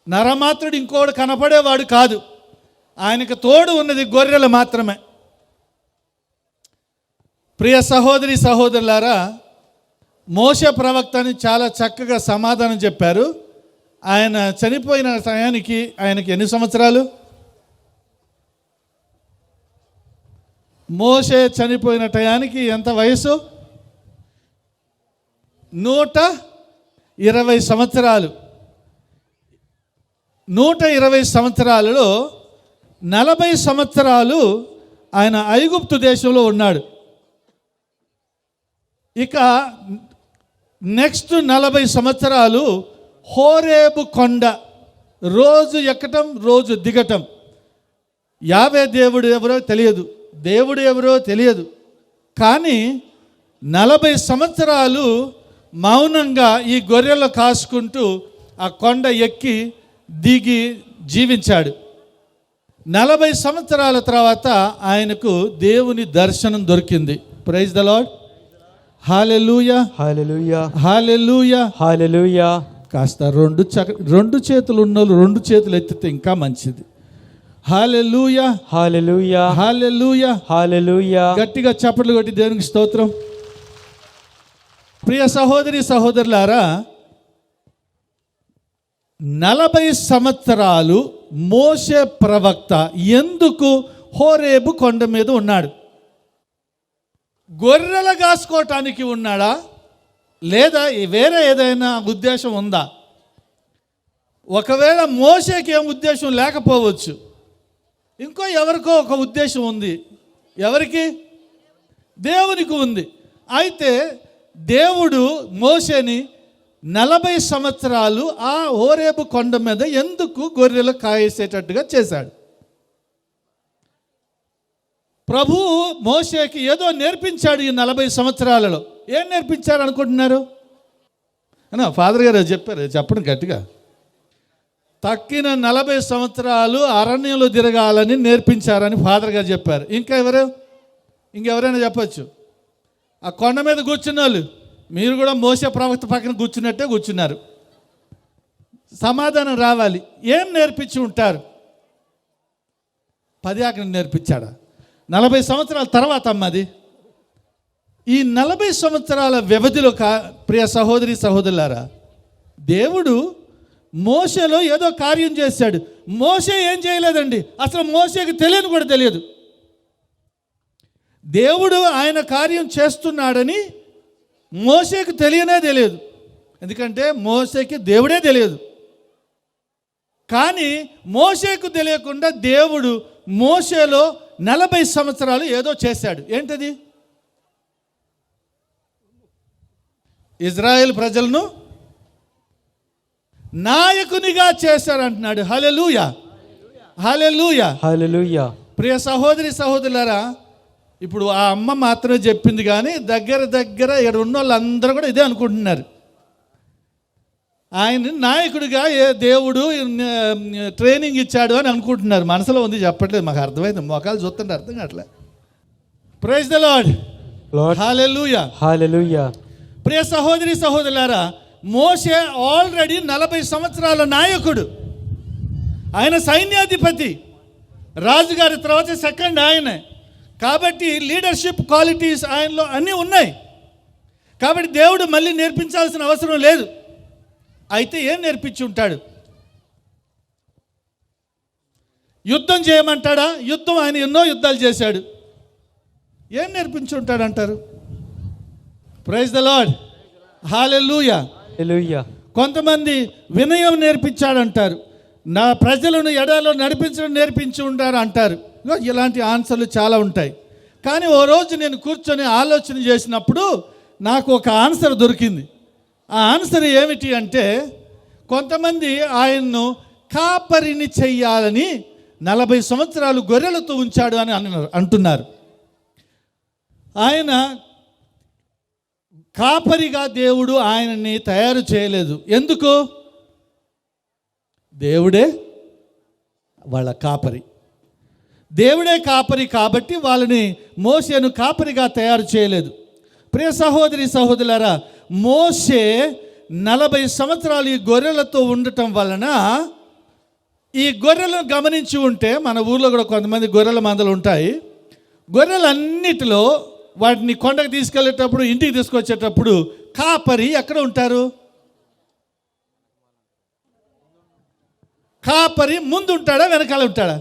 నరమాత్రుడు ఇంకోడు కనపడేవాడు కాదు, ఆయనకు తోడు ఉన్నది గొర్రెలు మాత్రమే. ప్రియ సహోదరి సహోదరులారా, మోషే ప్రవక్తని చాలా చక్కగా సమాధానం చెప్పారు. ఆయన చనిపోయిన సమయానికి ఆయనకి ఎన్ని సంవత్సరాలు? మోషే చనిపోయిన టయానికి ఎంత వయసు? 120 సంవత్సరాలు. 120 సంవత్సరాలలో 40 సంవత్సరాలు ఆయన ఐగుప్తు దేశంలో ఉన్నాడు. ఇక నెక్స్ట్ 40 సంవత్సరాలు హోరేబు కొండ రోజు ఎక్కటం, రోజు దిగటం. యావే దేవుడు ఎవరో తెలియదు, దేవుడు ఎవరో తెలియదు, కానీ 40 సంవత్సరాలు మౌనంగా ఈ గొర్రెలు కాసుకుంటూ ఆ కొండ ఎక్కి దిగి జీవించాడు. 40 సంవత్సరాల తర్వాత ఆయనకు దేవుని దర్శనం దొరికింది. Praise the Lord. Hallelujah, hallelujah, hallelujah, hallelujah. కాస్త రెండు చేతులు ఉన్నోళ్ళు 2 చేతులు ఎత్తితే ఇంకా మంచిది. హల్లెలూయా, హల్లెలూయా, హల్లెలూయా, హల్లెలూయా. గట్టిగా చప్పట్లు కొట్టి దేవునికి స్తోత్రం. ప్రియ సహోదరి సహోదరులారా, 40 సంవత్సరాలు మోషే ప్రవక్త ఎందుకు హోరేబు కొండ మీద ఉన్నాడు? గొర్రెల కాసుకోవటానికి ఉన్నాడా? లేదా వేరే ఏదైనా ఉద్దేశం ఉందా? ఒకవేళ మోషేకి ఏం ఉద్దేశం లేకపోవచ్చు, ఇంకో ఎవరికో ఒక ఉద్దేశం ఉంది. ఎవరికి? దేవునికి ఉంది. అయితే దేవుడు మోషేని 40 సంవత్సరాలు ఆ హోరేబు కొండ మీద ఎందుకు గొర్రెలు కాయేసేటట్టుగా చేశాడు? ప్రభు మోషేకి ఏదో నేర్పించాడు ఈ 40 సంవత్సరాలలో. ఏం నేర్పించారు అనుకుంటున్నారు? ఫాదర్ గారు చెప్పారు, చెప్పండి గట్టిగా. తక్కిన 40 సంవత్సరాలు అరణ్యంలో తిరగాలని నేర్పించారని ఫాదర్ గారు చెప్పారు. ఇంకెవరైనా చెప్పచ్చు. ఆ కొండ మీద కూర్చున్న వాళ్ళు మీరు కూడా మోసే ప్రవక్త పక్కన కూర్చున్నట్టే కూర్చున్నారు. సమాధానం రావాలి. ఏం నేర్పించి ఉంటారు? 10 ఆజ్ఞలు నేర్పించాడా? 40 సంవత్సరాల తర్వాత అమ్మది. ఈ 40 సంవత్సరాల వ్యవధిలో ప్రియ సహోదరి సహోదరులారా, దేవుడు మోషేలో ఏదో కార్యం చేశాడు. మోషే ఏం చేయలేదండి. అసలు మోషేకి తెలియని కూడా తెలియదు. దేవుడు ఆయన కార్యం చేస్తున్నాడని మోషేకి తెలియదు. ఎందుకంటే మోషేకి దేవుడే తెలియదు. కానీ మోషేకు తెలియకుండా దేవుడు మోషేలో 40 సంవత్సరాలు ఏదో చేశాడు. ఏంటది? ఇజ్రాయెల్ ప్రజలను నాయకునిగా చేశారంటున్నాడు. హల్లెలూయా, హల్లెలూయా, హల్లెలూయా. ప్రియ సహోదరి సహోదరులారా, ఇప్పుడు ఆ అమ్మ మాత్రమే చెప్పింది, కానీ దగ్గర ఇక్కడ ఉన్న వాళ్ళందరూ కూడా ఇదే అనుకుంటున్నారు. ఆయన నాయకుడిగా దేవుడు ట్రైనింగ్ ఇచ్చాడు అని అనుకుంటున్నారు. మనసులో ఉంది, చెప్పట్లేదు. మాకు అర్థమైంది, మొఖాలు చూస్తుంటే అర్థం కావట్లే. ప్రైజ్ ద లార్డ్, హల్లెలూయా, హల్లెలూయా. ప్రియ సహోదరి సహోదరులారా, మోషే ఆల్రెడీ 40 సంవత్సరాల నాయకుడు. ఆయన సైన్యాధిపతి, రాజుగారి తర్వాత సెకండ్ ఆయనే. కాబట్టి లీడర్షిప్ క్వాలిటీస్ ఆయనలో అన్నీ ఉన్నాయి. కాబట్టి దేవుడు మళ్ళీ నేర్పించాల్సిన అవసరం లేదు. అయితే ఏం నేర్పించి ఉంటాడు? యుద్ధం చేయమంటాడా? యుద్ధం ఆయన ఎన్నో యుద్ధాలు చేశాడు. ఏం నేర్పించి ఉంటాడు అంటారు? ప్రైజ్ ద లార్డ్, హల్లెలూయా, హల్లెలూయా. కొంతమంది వినయం నేర్పించాడంటారు. నా ప్రజలను ఎడాలో నడిపించడం నేర్పించి ఉంటారు అంటారు. ఇలాంటి ఆన్సర్లు చాలా ఉంటాయి. కానీ ఓ రోజు నేను కూర్చొని ఆలోచన చేసినప్పుడు నాకు ఒక ఆన్సర్ దొరికింది. ఆ ఆన్సర్ ఏమిటి అంటే, కొంతమంది ఆయన్ను కాపరిని చెయ్యాలని 40 సంవత్సరాలు గొర్రెలతో ఉంచాడు అని అంటున్నారు. ఆయన కాపరిగా దేవుడు ఆయనని తయారు చేయలేదు. ఎందుకు? దేవుడే వాళ్ళ కాపరి. దేవుడే కాపరి కాబట్టి వాళ్ళని మోషేను కాపరిగా తయారు చేయలేదు. ప్రియ సహోదరి సహోదరులారా, మోషే 40 సంవత్సరాలు ఈ గొర్రెలతో ఉండటం వలన, ఈ గొర్రెలను గమనించి ఉంటే, మన ఊర్లో కూడా కొంతమంది గొర్రెల మందలు ఉంటాయి. గొర్రెలన్నిటిలో వాటిని కొండకు తీసుకెళ్ళేటప్పుడు, ఇంటికి తీసుకొచ్చేటప్పుడు కాపరి ఎక్కడ ఉంటారు? కాపరి ముందు ఉంటాడా, వెనకాల ఉంటాడా?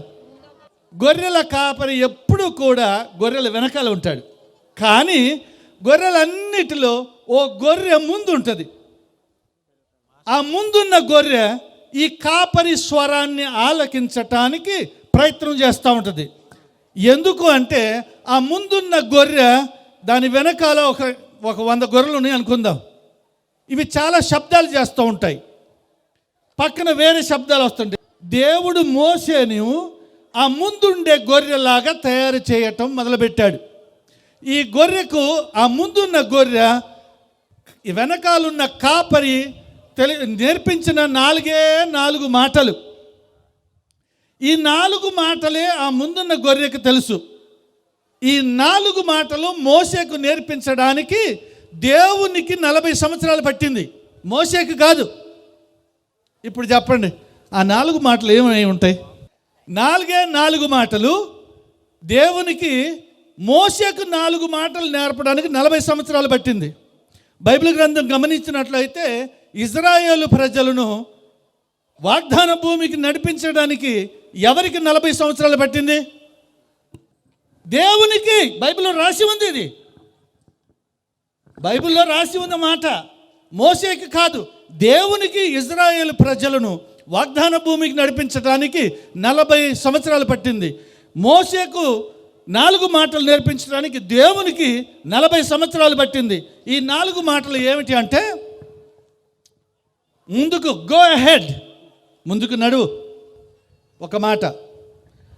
గొర్రెల కాపరి ఎప్పుడు కూడా గొర్రెల వెనకాల ఉంటాడు. కానీ గొర్రెలన్నిటిలో ఓ గొర్రె ముందు ఉంటుంది. ఆ ముందున్న గొర్రె ఈ కాపరి స్వరాన్ని ఆలకించటానికి ప్రయత్నం చేస్తూ ఉంటుంది. ఎందుకు అంటే, ఆ ముందున్న గొర్రె, దాని వెనకాల ఒక 100 గొర్రెలు ఉన్నాయి అనుకుందాం. ఇవి చాలా శబ్దాలు చేస్తూ ఉంటాయి, పక్కన వేరే శబ్దాలు వస్తుంటాయి. దేవుడు మోషేను ఆ ముందుండే గొర్రెలాగా తయారు చేయటం మొదలుపెట్టాడు. ఈ గొర్రెకు, ఆ ముందున్న గొర్రె వెనకాలన్న కాపరి నేర్పించిన 4 మాటలు. ఈ 4 మాటలే ఆ ముందున్న గొర్రెకు తెలుసు. ఈ 4 మాటలు మోషేకు నేర్పించడానికి దేవునికి 40 సంవత్సరాలు పట్టింది, మోషేకు కాదు. ఇప్పుడు చెప్పండి, ఆ 4 మాటలు ఏమై ఉంటాయి? 4 మాటలు. దేవునికి మోషేకు 4 మాటలు నేర్పడానికి 40 సంవత్సరాలు పట్టింది. బైబిల్ గ్రంథం గమనించినట్లయితే, ఇజ్రాయేలు ప్రజలను వాగ్దాన భూమికి నడిపించడానికి ఎవరికి 40 సంవత్సరాలు పట్టింది? దేవునికి. బైబిల్లో రాసి ఉంది ఇది. బైబిల్లో రాసి ఉన్న మాట. మోషేకి కాదు, దేవునికి ఇజ్రాయేల్ ప్రజలను వాగ్దాన భూమికి నడిపించడానికి 40 సంవత్సరాలు పట్టింది. మోషేకు 4 మాటలు నేర్పించడానికి దేవునికి 40 సంవత్సరాలు పట్టింది. ఈ 4 మాటలు ఏమిటి అంటే, ముందుకు గో అహెడ్, ముందుకు నడువు ఒక మాట.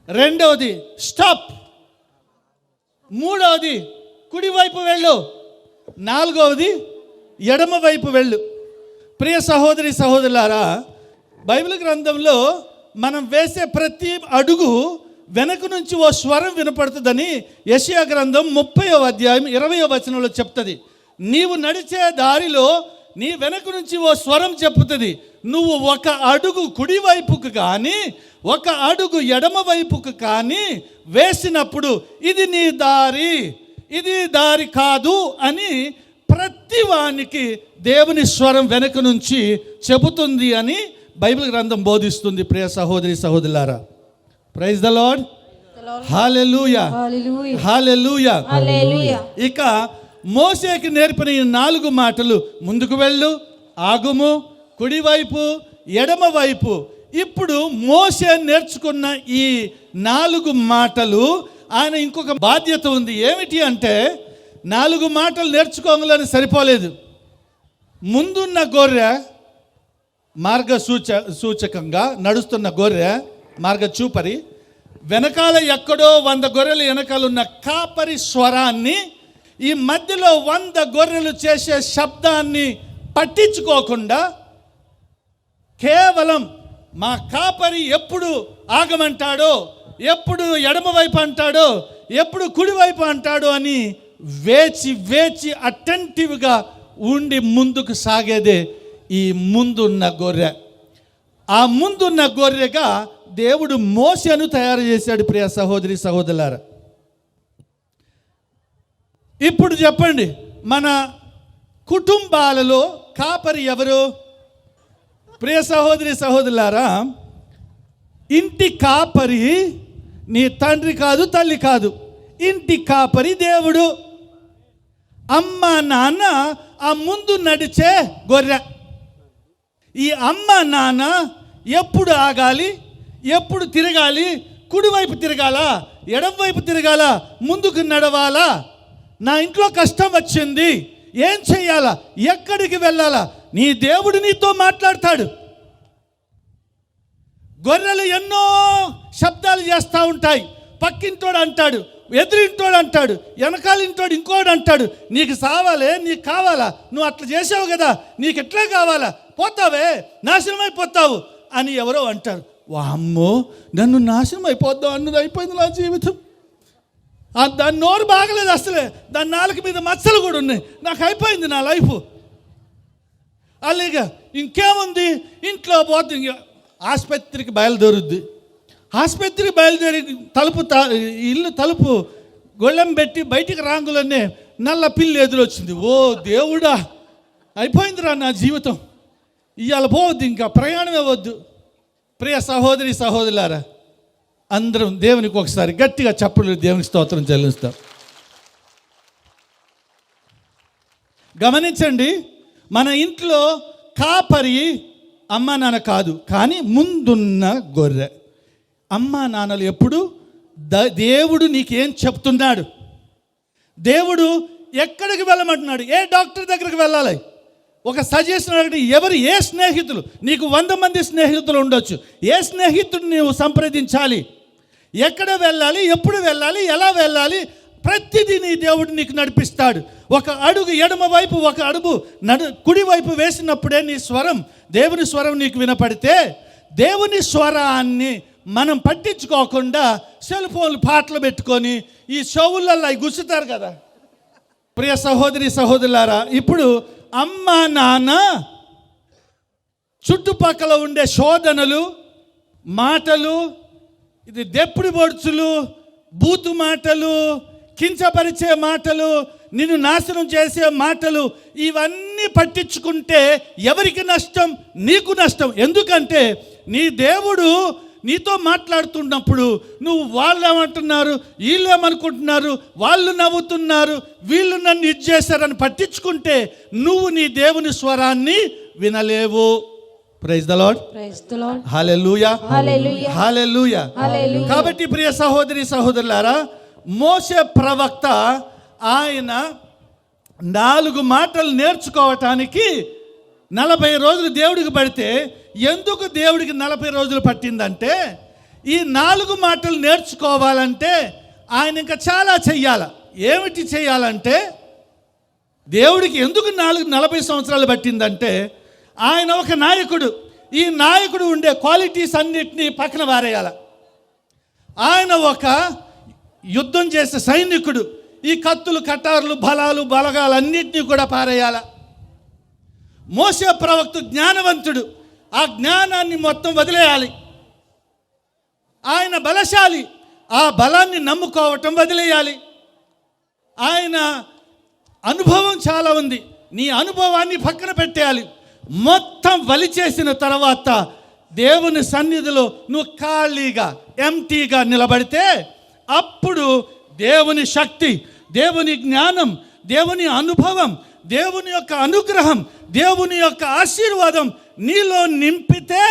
రెండవది స్టాప్. మూడవది కుడివైపు వెళ్ళు. నాలుగవది ఎడమ వైపు వెళ్ళు. ప్రియ సహోదరి సహోదరులారా, బైబిల్ గ్రంథంలో మనం వేసే ప్రతి అడుగు వెనక నుంచి ఓ స్వరం వినపడుతుందని యెషయా గ్రంథం 30వ అధ్యాయం 20వ వచనంలో చెప్తుంది. నీవు నడిచే దారిలో నీ వెనక నుంచి ఓ స్వరం చెప్పుతుంది. నువ్వు ఒక అడుగు కుడివైపుకు కానీ ఒక అడుగు ఎడమ వైపుకు కానీ వేసినప్పుడు ఇది నీ దారి, ఇది దారి కాదు అని ప్రతి వానికి దేవుని స్వరం వెనక నుంచి చెబుతుంది అని బైబిల్ గ్రంథం బోధిస్తుంది. ప్రియ సహోదరి సహోదరులారా, ప్రైజ్ ద లార్డ్, హల్లెలూయా, హల్లెలూయా. ఇక మోషేకి నేర్పిన ఈ 4 మాటలు, ముందుకు వెళ్ళు, ఆగుము, కుడివైపు, ఎడమ వైపు. ఇప్పుడు మోషే నేర్చుకున్న ఈ 4 మాటలు ఆయన ఇంకొక బాధ్యత ఉంది. ఏమిటి అంటే, 4 మాటలు నేర్చుకోవాలని సరిపోలేదు. ముందున్న గొర్రె మార్గ సూచకంగా నడుస్తున్న గొర్రె, మార్గ చూపరి, వెనకాల ఎక్కడో 100 గొర్రెలు వెనకాలన్న కాపరి స్వరాన్ని, ఈ మధ్యలో 100 గొర్రెలు చేసే శబ్దాన్ని పట్టించుకోకుండా కేవలం మా కాపరి ఎప్పుడు ఆగమంటాడో, ఎప్పుడు ఎడమ వైపు అంటాడో, ఎప్పుడు కుడివైపు అంటాడో అని వేచి వేచి అటెంటివ్గా ఉండి ముందుకు సాగేదే ఈ ముందున్న గొర్రె. ఆ ముందున్న గొర్రెగా దేవుడు మోషేను తయారు చేశాడు. ప్రియ సహోదరి సహోదరులారా, ఇప్పుడు చెప్పండి, మన కుటుంబాలలో కాపరి ఎవరు? ప్రియ సహోదరి సహోదరులారా, ఇంటి కాపరి నీ తండ్రి కాదు, తల్లి కాదు. ఇంటి కాపరి దేవుడు. అమ్మ నాన్న ఆ ముందు నడిచే గొర్రె. ఈ అమ్మ నాన్న ఎప్పుడు ఆగాలి, ఎప్పుడు తిరగాలి, కుడివైపు తిరగాలా, ఎడమవైపు తిరగాలా, ముందుకు నడవాలా, నా ఇంట్లో కష్టం వచ్చింది, ఏం చెయ్యాలా, ఎక్కడికి వెళ్ళాలా, నీ దేవుడు నీతో మాట్లాడతాడు. గొర్రెలు ఎన్నో శబ్దాలు చేస్తూ ఉంటాయి. పక్కింటోడు అంటాడు, ఎదురింటోడు అంటాడు, వెనకాలింటోడు ఇంకోడు అంటాడు, నీకు సావాలే, నీకు కావాలా, నువ్వు అట్లా చేసావు కదా, నీకు ఎట్లా కావాలా, పోతావే, నాశనం అయిపోతావు అని ఎవరో అంటారు. వామ్మో, నన్ను నాశనం అయిపోద్దాం అన్నది అయిపోయింది నా జీవితం. దాని నోరు బాగలేదు అసలే, దాని నాలుక మీద మచ్చలు కూడా ఉన్నాయి, నాకు అయిపోయింది నా లైఫ్. అలాగే ఇంకేముంది, ఇంట్లో పోతే ఆసుపత్రికి బయలుదేరుద్ది. ఆసుపత్రికి బయలుదేరి ఇల్లు తలుపు గొళ్ళెం పెట్టి బయటికి రాంగులనే నల్ల పిల్లి ఎదురొచ్చింది. ఓ దేవుడా, అయిపోయిందిరా నా జీవితం, ఇవాళ పోవద్దు, ఇంకా ప్రయాణమే వద్దు. ప్రియ సహోదరి సహోదరులారా, అందరం దేవునికి ఒకసారి గట్టిగా చప్పట్లు దేవునికి స్తోత్రం చెల్లిస్తాం. గమనించండి, మన ఇంట్లో కాపరి అమ్మా నాన్న కాదు, కానీ ముందున్న గొర్రె. అమ్మా నాన్నలు ఎప్పుడు దేవుడు నీకేం చెప్తున్నాడు, దేవుడు ఎక్కడికి వెళ్ళమంటున్నాడు, ఏ డాక్టర్ దగ్గరికి వెళ్ళాలి, ఒక సజెషన్ అడిగి ఎవరు, ఏ స్నేహితులు, నీకు 100 మంది స్నేహితులు ఉండొచ్చు, ఏ స్నేహితుడు నీవు సంప్రదించాలి, ఎక్కడ వెళ్ళాలి, ఎప్పుడు వెళ్ళాలి, ఎలా వెళ్ళాలి, ప్రతిదీ నీ దేవుడు నీకు నడిపిస్తాడు. ఒక అడుగు ఎడమ వైపు, ఒక అడుగు కుడివైపు వేసినప్పుడే నీ స్వరం, దేవుని స్వరం నీకు వినపడితే, దేవుని స్వరాన్ని మనం పట్టించుకోకుండా సెల్ ఫోన్లు పాటలు పెట్టుకొని ఈ చెవులలో అవి గుచ్చుతారు కదా. ప్రియ సహోదరి సహోదరులారా, ఇప్పుడు అమ్మ నాన్న చుట్టుపక్కల ఉండే శోధనలు, మాటలు, ఇది దెప్పుడు బొడుచులు, బూతు మాటలు, కించపరిచే మాటలు, నిన్ను నాశనం చేసే మాటలు, ఇవన్నీ పట్టించుకుంటే ఎవరికి నష్టం? నీకు నష్టం. ఎందుకంటే నీ దేవుడు నీతో మాట్లాడుతున్నప్పుడు నువ్వు వాళ్ళు ఏమంటున్నారు, వీళ్ళు ఏమనుకుంటున్నారు, వాళ్ళు నవ్వుతున్నారు, వీళ్ళు నన్ను ఇది చేశారని పట్టించుకుంటే నువ్వు నీ దేవుని స్వరాన్ని వినలేవు. Praise the Lord. Hallelujah, hallelujah. కాబట్టి ప్రియ సహోదరి సహోదరులారా, మోషే ప్రవక్త ఆయన 4 మాటలు నేర్చుకోవటానికి 40 రోజులు దేవుడికి పడితే, ఎందుకు దేవుడికి 40 రోజులు పట్టిందంటే, ఈ 4 మాటలు నేర్చుకోవాలంటే ఆయన ఇంకా చాలా చెయ్యాల. ఏమిటి చేయాలంటే, దేవుడికి ఎందుకు 40 సంవత్సరాలు పట్టిందంటే, ఆయన ఒక నాయకుడు. ఈ నాయకుడు ఉండే క్వాలిటీస్ అన్నిటినీ పక్కన పారేయాల. ఆయన ఒక యుద్ధం చేసే సైనికుడు. ఈ కత్తులు, కటార్లు, బలాలు, బలగాలు అన్నిటినీ కూడా పారేయాల. మోషే ప్రవక్త జ్ఞానవంతుడు. ఆ జ్ఞానాన్ని మొత్తం వదిలేయాలి. ఆయన బలశాలి. ఆ బలాన్ని నమ్ముకోవటం వదిలేయాలి. ఆయన అనుభవం చాలా ఉంది. నీ అనుభవాన్ని పక్కన పెట్టేయాలి. మొత్తం వలిచేసిన తర్వాత దేవుని సన్నిధిలో నువ్వు ఖాళీగా, ఎంటీగా నిలబడితే అప్పుడు దేవుని శక్తి, దేవుని జ్ఞానం, దేవుని అనుభవం, దేవుని యొక్క అనుగ్రహం, దేవుని యొక్క ఆశీర్వాదం నీలో నింపితే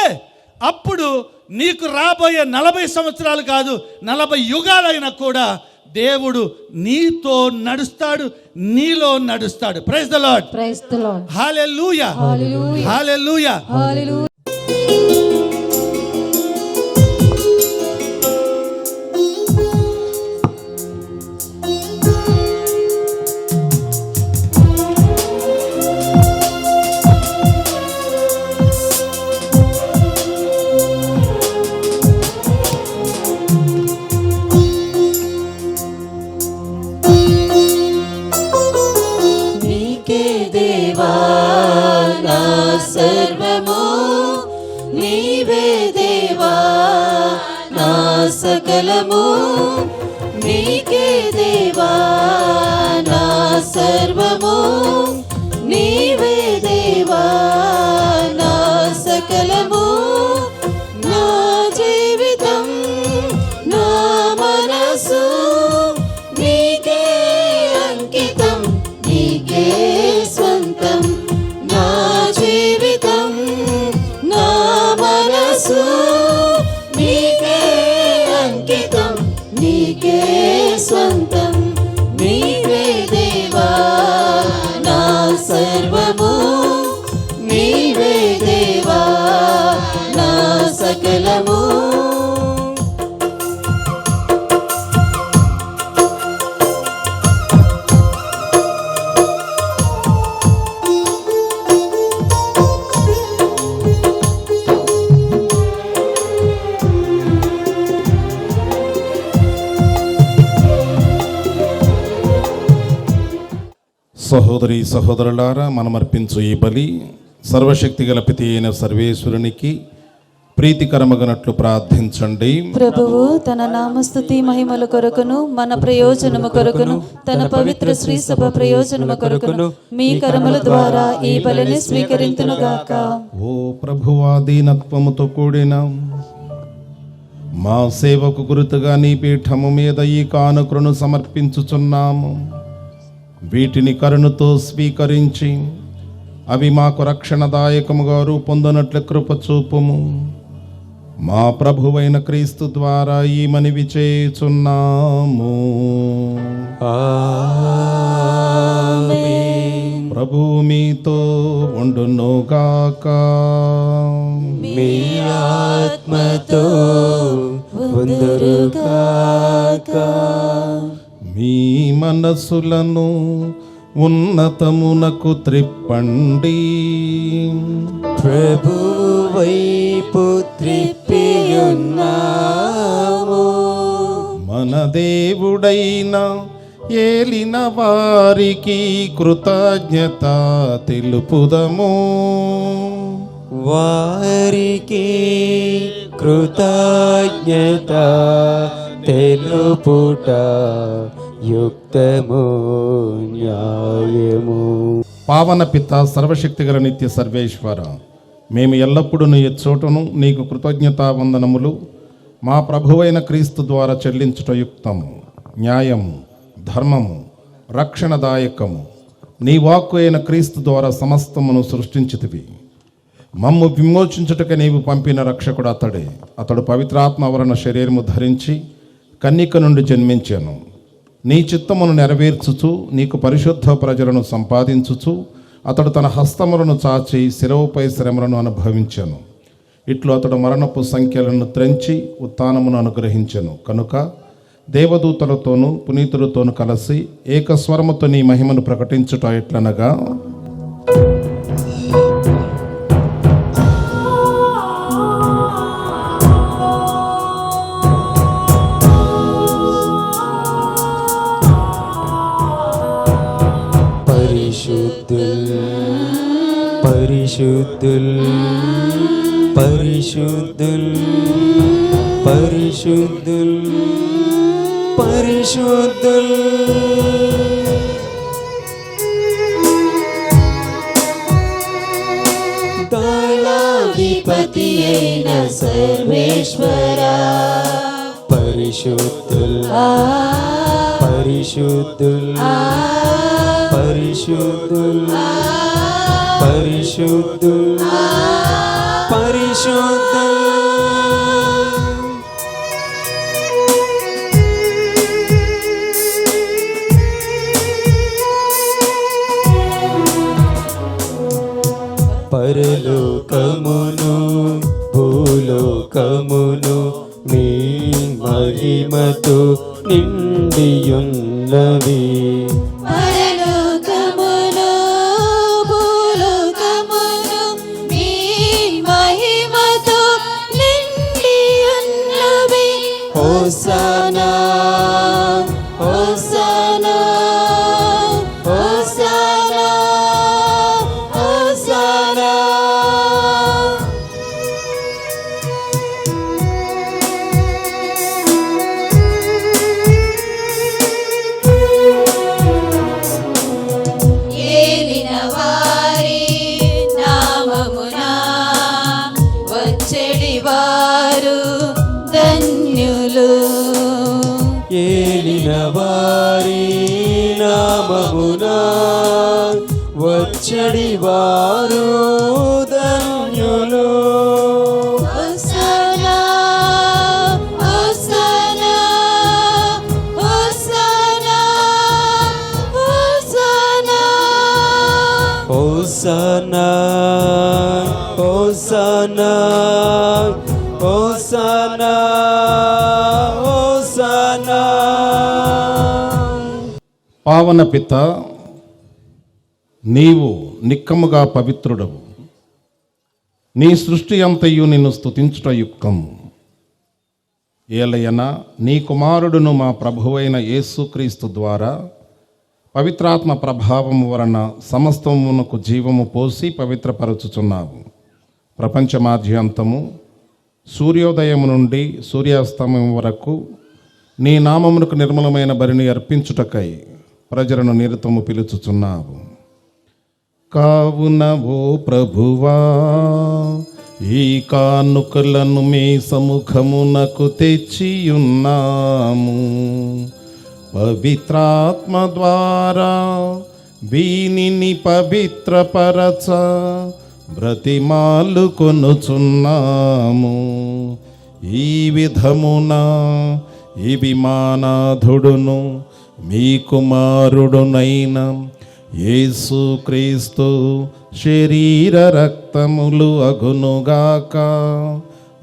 అప్పుడు నీకు రాబోయే 40 సంవత్సరాలు కాదు, 40 యుగాలైనా కూడా దేవుడు నీతో నడుస్తాడు, నీలో నడుస్తాడు. Praise the Lord. Hallelujah, hallelujah. సర్వము నీవే దేవా, నా సకలము నీకే దేవా, నా సర్వము నీవే దేవా, నా సకలము, నా జీవితం, నా మనసు నీకే అంకితం, నీకే స్వంతం. నా జీవితం, నా మనసు నీకే అంకితం, నీకే స్వంతం. నీవే దేవా, నా సర్వము నీవే దేవా, నా సకలము. సహోదరి సహోదరులారా, మనం అర్పించు ఈ బలి సర్వశక్తి గల పితి అయిన సర్వేశ్వరునికి ప్రీతికరమగనట్లు ప్రార్థించండి. ప్రభువు తన నామస్తుతి మహిమల కొరకును మన ప్రయోజనము కొరకును తన పవిత్ర శ్రీ సభ ప్రయోజనము కొరకును మీ కరముల ద్వారా ఈ బలిని స్వీకరింతునుగాక. ఓ ప్రభువా, దీనత్వముతో కూడిన మా సేవకు గురుతుగా నీ పీఠము మీద ఈ కానుకలను సమర్పించుచున్నాము. వీటిని కరుణతో స్వీకరించి అవి మాకు రక్షణదాయకముగా రూపొందినట్లు కృప చూపుము. మా ప్రభువైన క్రీస్తు ద్వారా ఈ మనవి చేయుచున్నాము. ప్రభువు మీతో ఉండునుగాక. మీ ఆత్మతో ఉందురుగాక. మీ మనసులను ఉన్నతమునకు త్రిప్పండి. ప్రభు వైపు త్రిప్పియున్నాము. మన దేవుడైన ఏలిన వారికి కృతజ్ఞత తెలుపుదము. వారికి కృతజ్ఞత తెలుపుట యుక్తము, న్యాయము. పావన పిత సర్వశక్తిగల నిత్య సర్వేశ్వర, మేము ఎల్లప్పుడూ నీ చోటును నీకు కృతజ్ఞతా వందనములు మా ప్రభువైన క్రీస్తు ద్వారా చెల్లించుట యుక్తము, న్యాయము, ధర్మము, రక్షణదాయకము. నీ వాక్కు అయిన క్రీస్తు ద్వారా సమస్తమును సృష్టించితివి. మమ్ము విమోచించుటకు నీవు పంపిన రక్షకుడు అతడే. అతడు పవిత్రాత్మ వలన శరీరము ధరించి కన్యక నుండి జన్మించాను. నీ చిత్తమును నెరవేర్చుచు నీకు పరిశుద్ధ ప్రజలను సంపాదించుచు అతడు తన హస్తములను చాచి శిరవుపై శ్రమలను అనుభవించాను. ఇట్లు అతడు మరణపు సంఖ్యలను త్రెంచి ఉత్థానమును అనుగ్రహించెను. కనుక దేవదూతలతోనూ పునీతులతోనూ కలిసి ఏకస్వరముతో నీ మహిమను ప్రకటించుట ఎట్లనగా, పరిశుద్ధుల్ పరిశుద్ధుల్ పరిశుద్ధుల్ పరిశుద్ధుల్ పరిశుద్ధుల్ దళాధిపతి అయిన సర్వేశ్వరా, పరిశుద్ధుల్ పరిశుద్ధుల్ పరిశుద్ధుల్ పరిశుద్ధుల్ పరిశుద్ధుల్. పరలోకమును భూలోకమును మీ మహిమతో నిండియున్నవి. పరలోకమును భూలోకమును మీ మహిమతో నిండి ఉన్నవి. Hosanna hosanna hosanna hosanna. ఏలిన వారి నామమున వచ్చెడి వారు ధన్యులు. ఏలిన వారి నామమున వచ్చడి వారు ధన్యులు. Hosanna hosanna hosanna hosanna. Hosanna hosanna hosanna hosanna. పావన పిత, నీవు నిక్కముగా పవిత్రుడవు. నీ సృష్టి అంతయు నిన్ను స్తుతించుట యుక్తము. ఏలయన నీ కుమారుడును మా ప్రభువైన యేసుక్రీస్తు ద్వారా పవిత్రాత్మ ప్రభావము వలన సమస్తమునకు జీవము పోసి పవిత్రపరచుచున్నావు. ప్రపంచమాద్యంతము సూర్యోదయము నుండి సూర్యాస్తమయం వరకు నీ నామమునకు నిర్మలమైన బలిని అర్పించుటకై ప్రజలను నిరతము పిలుచుచున్నావు. కావున ఓ ప్రభువా, ఈ కానుకలను మీ సముఖమునకు తెచ్చియున్నాము. పవిత్రాత్మ ద్వారా వీనిని పవిత్రపరచ బ్రతిమాలు కొనుచున్నాము. ఈ విధమున ఇవి మానాథుడును మీ కుమారుడునైన యేసుక్రీస్తు శరీర రక్తములు అగునుగాక.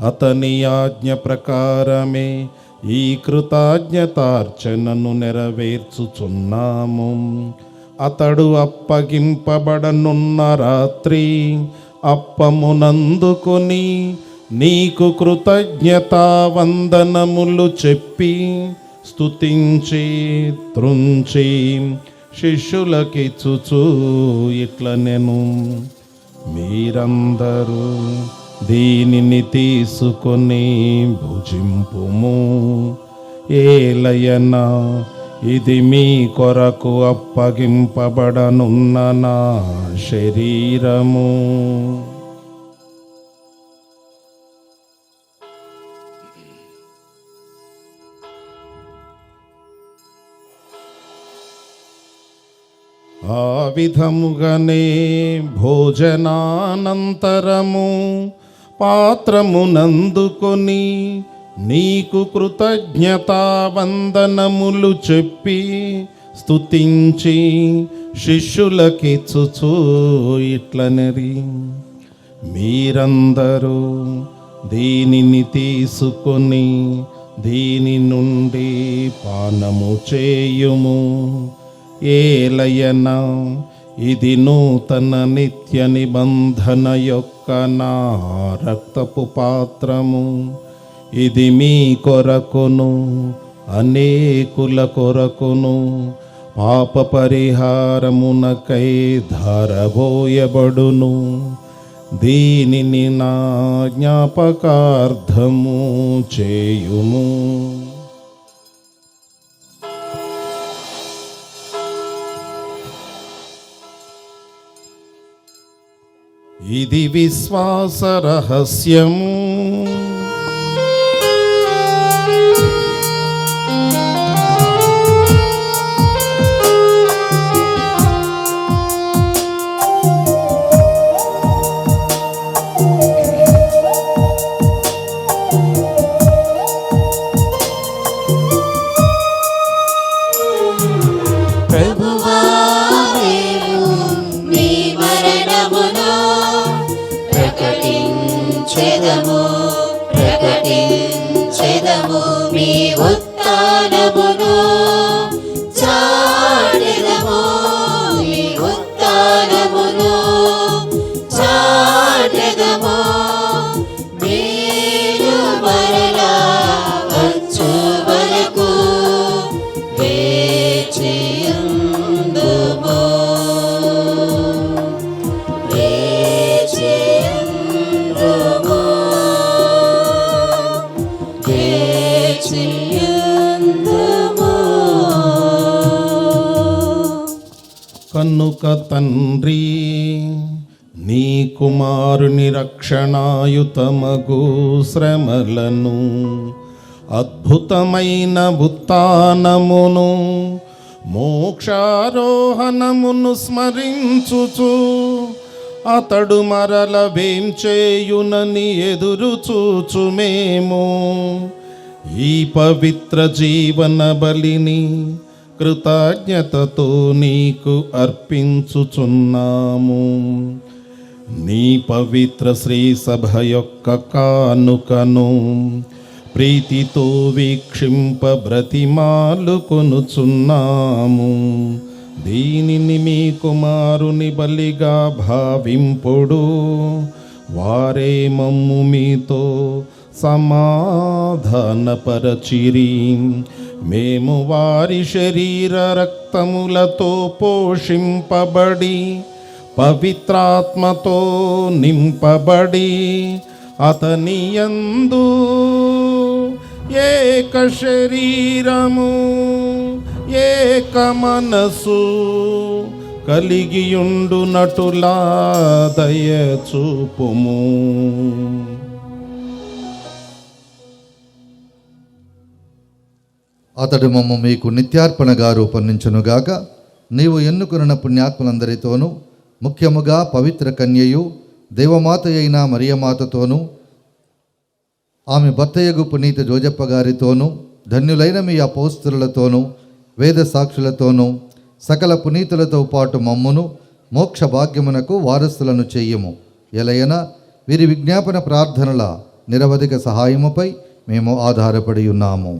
అతని ఆజ్ఞ ప్రకారమే ఈ కృతజ్ఞతార్చనను నెరవేర్చుచున్నాము. అతడు అప్పగింపబడనున్న రాత్రి అప్పమునందుకొని నీకు కృతజ్ఞతా వందనములు చెప్పి స్తుతించి త్రుంచి శిష్యులకిచ్చుచు ఇట్లనెను, మీరందరూ దీనిని తీసుకొని భుజింపుము. ఏలయన ఇది మీ కొరకు అప్పగింపబడనున్న నా శరీరము. ఆ విధముగానే భోజనానంతరము పాత్రమునందుకొని నీకు కృతజ్ఞతావందనములు చెప్పి స్తుతించి శిష్యులకిచ్చుచూ ఇట్లనెరి, మీరందరూ దీనిని తీసుకొని దీని నుండి పానము చేయుము. ఏలయన ఇది నూతన నిత్య నిబంధన యొక్క నా రక్తపు పాత్రము. ఇది మీ కొరకును అనేకుల కొరకును పాప పరిహారమునకై ధారబోయబడును. దీనిని నా జ్ఞాపకార్థము చేయుము. ఇది విశ్వాస రహస్యము. ప్రభువా మేము మీ మరణమును ప్రకటించెదము మీ ఉత్థానమును చాటెదము మీ ఉత్థానమును చాటెదము. మీరు మరలా వచ్చు వరకు వేచియుందుము. కన్నుక తండ్రి, నీ కుమారుని రక్షణాయుతమగు శ్రమలను అద్భుతమైన ఉత్థానమును మోక్షారోహణమును స్మరించుచు అతడు మరల వేంచేయునని ఎదురు చూచు మేము ఈ పవిత్ర జీవన బలిని కృతజ్ఞతతో నీకు అర్పించుచున్నాము. నీ పవిత్ర శ్రీ సభ యొక్క కానుకను ప్రీతితో వీక్షింప బ్రతిమాలు కొనుచున్నాము. దీనిని మీ కుమారుని బలిగా భావింపుడు. వారే మమ్ము మీతో సమాధానపరచిరి. మేము వారి శరీర రక్తములతో పోషింపబడి పవిత్రాత్మతో నింపబడి అతని యందు ఏక శరీరము ఏక మనసు కలిగియుండునటులా దయచూపుము. అతడు మమ్ము మీకు నిత్యార్పణగా రూపొందించునుగాక. నీవు ఎన్నుకున్న పుణ్యాత్మలందరితోనూ ముఖ్యముగా పవిత్ర కన్యయు దేవమాత అయిన మరియమాతతోనూ ఆమె భర్తయగు పునీత జోజప్ప గారితోనూ ధన్యులైన మీ అపోస్తలులతోనూ వేద సాక్షులతోనూ సకల పునీతులతో పాటు మమ్మును మోక్ష భాగ్యమునకు వారసులను చెయ్యము. ఎలయన వీరి విజ్ఞాపన ప్రార్థనల నిరవధిక సహాయముపై మేము ఆధారపడి ఉన్నాము.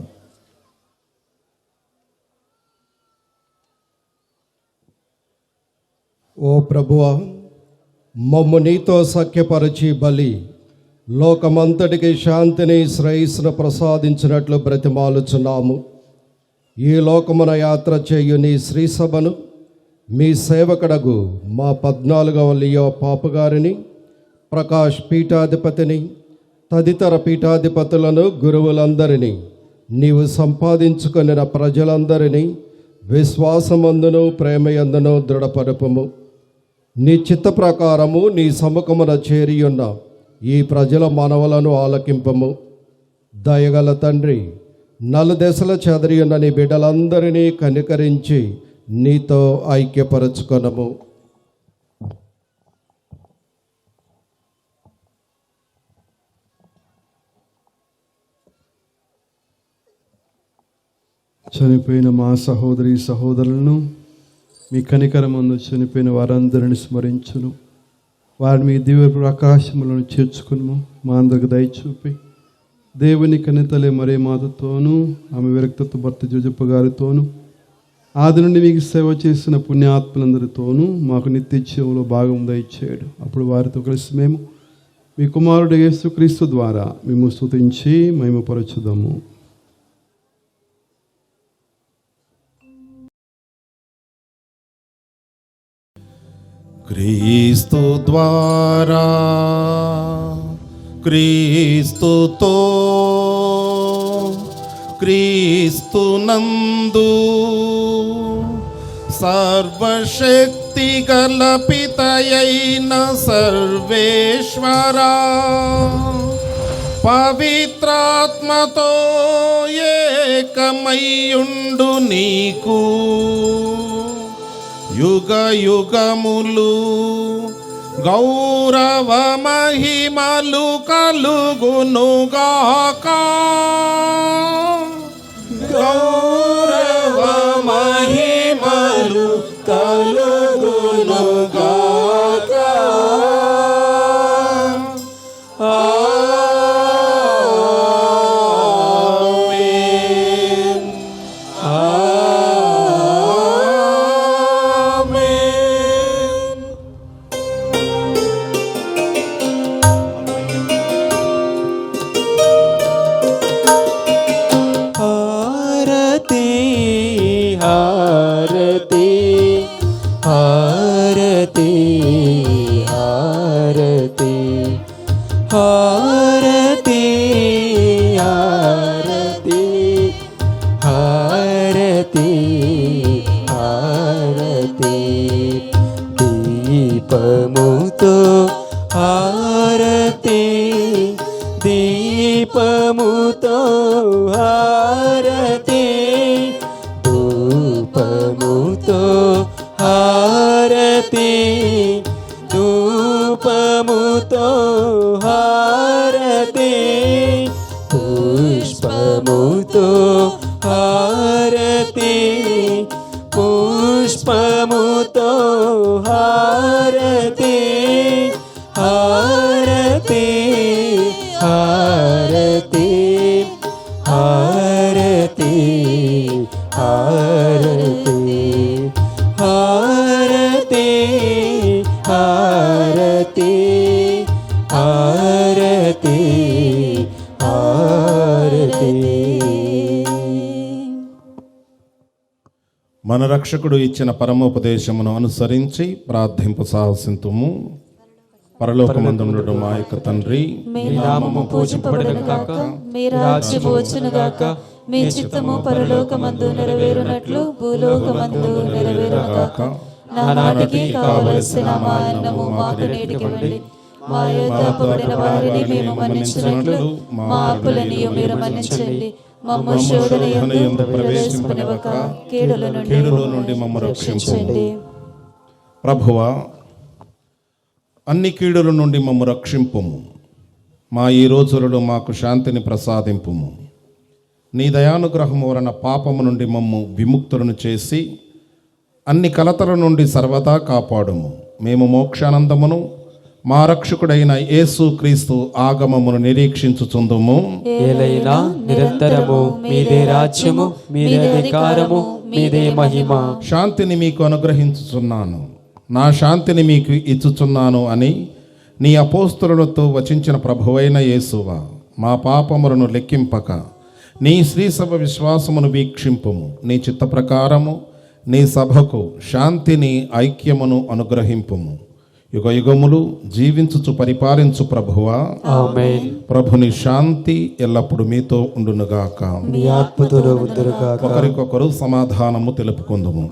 ఓ ప్రభువా, మమ్ము నీతో సఖ్యపరచి బలి లోకమంతటికి శాంతిని శ్రేయస్సును ప్రసాదించినట్లు బ్రతిమాలుచున్నాము. ఈ లోకమున యాత్ర చేయు నీ శ్రీసభను మీ సేవకుడగు మా 14వ లియో పాపగారిని, ప్రకాష్ పీఠాధిపతిని, తదితర పీఠాధిపతులను గురువులందరినీ, నీవు సంపాదించుకొనిన ప్రజలందరినీ విశ్వాసమందును ప్రేమయందును దృఢపరుపుము. నీ చిత్త ప్రకారము నీ సముఖమున చేరియున్న ఈ ప్రజల మనవలను ఆలకింపము. దయగల తండ్రి, నలుదెసల చెదరియున్న నీ బిడ్డలందరినీ కనికరించి నీతో ఐక్యపరచుకొనము. చనిపోయిన మా సహోదరి సహోదరులను మీ కనికరమందు చనిపోయిన వారందరిని స్మరించును. వారిని మీ దివ్య ప్రకాశములను చేర్చుకును. మా అందరికి దయచూపి దేవుని కనితలే మరే మాతతోనూ ఆమె విరక్తత్వ భర్త జోజప్ప గారితోనూ ఆది నుండి మీకు సేవ చేసిన పుణ్యాత్మలందరితోనూ మాకు నిత్య జీవంలో భాగం దయచేయడు. అప్పుడు వారితో కలిసి మేము మీ కుమారుడు యేసుక్రీస్తు ద్వారా మేము స్తుతించి మహిమపరచుదాము. క్రీస్తు ద్వారా క్రీస్తుతో క్రీస్తునందు సర్వశక్తి గల పితయైన సర్వేశ్వరా పవిత్రాత్మతో ఏకమయ్యుండు నీకు యుగ యుగములు గౌరవ మహిమలు కలుగునుగాక. గౌరవ మహిమలు కలుగునుగాక. ఆమేన్. హారతి హారతి హారతి హారతి హారతి హారతి హారతి హారతి దీపముతో హారతి దీపముతో హారతి ధూపముతో హారతి ధూపముతో హారతి పుష్పముతో హారతి పుష్పముతో హారతి హారతి హారతి హారతి హారతి హారతి హారతి హారతి హారతి. మన రక్షకుడు ఇచ్చిన పరమోపదేశమును అనుసరించి ప్రార్థింపు సాహసింతుము. పరలోకమందుండు మా యొక్క తండ్రి, మీ నామము పూజింపబడును గాక, మీ రాజ్యము వచ్చును గాక, మీ చిత్తము పరలోకమందు నెరవేరునట్లు భూలోకమందు నెరవేరును గాక. నానాటికి కావలసిన మా అన్నము మాకు నేటికివ్వండి. మా యొద్ద అప్పుబడిన వారిని మేము మన్నించినట్లు మా అప్పులనియు మీరు మన్నించండి. మమ్ము శోధన యందు ప్రవేశింపనివ్వక కీడుల నుండి మమ్ము రక్షించండి. ప్రభువా, అన్ని కీడుల నుండి మమ్ము రక్షింపుము. మా ఈ రోజులలో మాకు శాంతిని ప్రసాదింపుము. నీ దయానుగ్రహము వలన పాపము నుండి మమ్ము విముక్తులను చేసి అన్ని కలతల నుండి సర్వదా కాపాడుము. మేము మోక్షానందమును మా రక్షకుడైన యేసు క్రీస్తు ఆగమమును నిరీక్షించుచుందుము. ఏలైనా నిరంతరము మీదే రాజ్యము, మీదే అధికారము, మీదే మహిమ. శాంతిని మీకు అనుగ్రహించుచున్నాను, నా శాంతిని మీకు ఇచ్చుచున్నాను అని నీ అపోస్తలులతో వచించిన ప్రభువైన యేసువా, మా పాపములను లెక్కింపక నీ శ్రీసభ విశ్వాసమును వీక్షింపుము. నీ చిత్త ప్రకారము నీ సభకు శాంతిని ఐక్యమును అనుగ్రహింపుము. యుగ యుగములు జీవించుచు పరిపాలించు ప్రభువా, ఆమేన్. ప్రభుని శాంతి ఎల్లప్పుడు మీతో ఉండునుగాక. నీ ఆత్మతో ఉండునుగాక. ఒకరికొకరు సమాధానము తెలుపుకుందుము.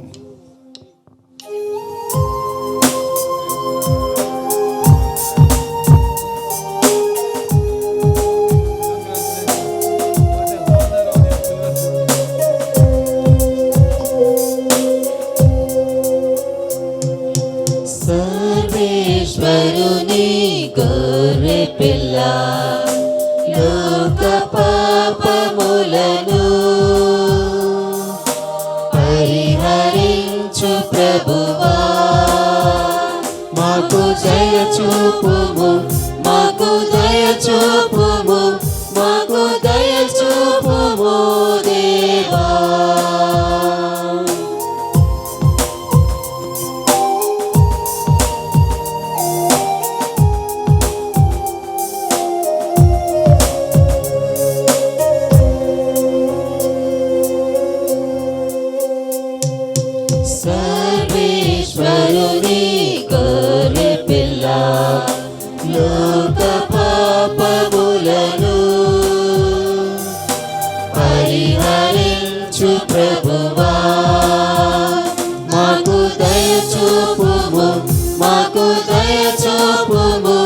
పరిహరించు ప్రభువా మాకు దయ చూపుము మాకు దయ చూపుము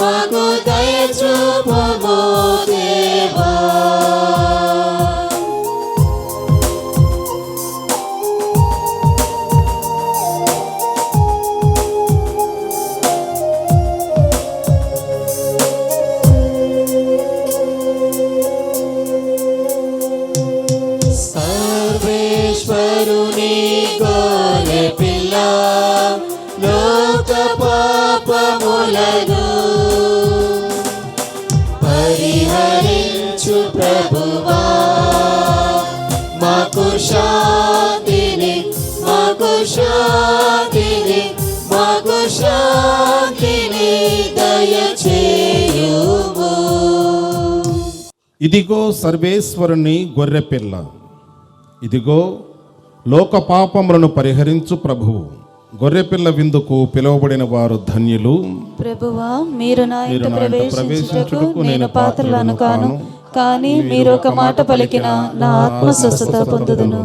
మాకు దయ చూపుము దేవా సర్వేశ్వరుని గోరె పిల్ల లోక పాపములను పరిహరించు ప్రభువా మాకు శాంతిని మాకు శాంతిని మాకు శాంతిని దయచేయుము. ఇదిగో సర్వేశ్వరుని గొర్రెపిల్ల, ఇదిగో లోక పాపములను పరిహరించు ప్రభువు. గొర్రెపిల్ల విందుకు పిలువబడిన వారు ధన్యులు. ప్రభువా మీరు నా ఇంట మీరు నా ఇంట ప్రవేశించుటకు నేను పాత్రలను కాను, కానీ మీరు ఒక మాట పలికిన నా ఆత్మ స్వస్థత పొందుదును.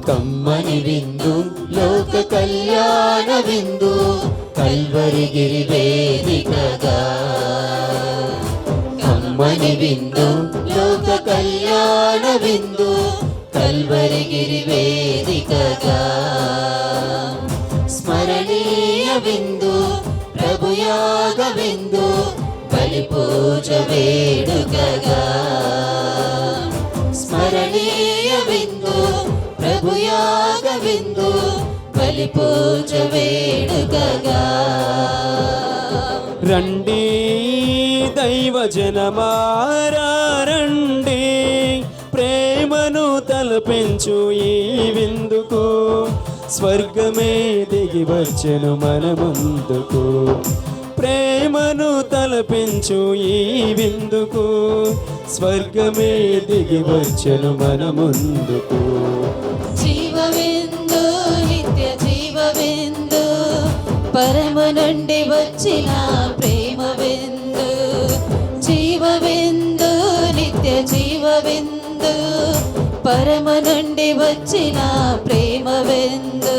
కమ్మని విందు లోక కళ్యాణ విందు కల్వరి గిరి వేదికగా కమ్మని విందు లోక కళ్యాణ విందు కల్వరి గిరి వేదికగా స్మరణీయ విందు ప్రభుయాగ విందు బలి పూజ వేడుకగా స్మరణీయ విందు ప్రభుయాగ విందు బలి పూజ వేడుకగా రండి దైవ జనమారా రండి, ప్రేమను తలపెంచు ఈ విందుకు స్వర్గమే దిగి వచ్చెను మన ముందుకు. ప్రేమను తలపెంచు ఈ విందుకు స్వర్గమే దిగి వచ్చెను మన ముందుకు. జీవవిందు నిత్య జీవవిందు పరము నుండి వచ్చిన ప్రేమ విందు. జీవవిందు నిత్య జీవవిందు పరము నుండి వచ్చిన ప్రేమ విందు.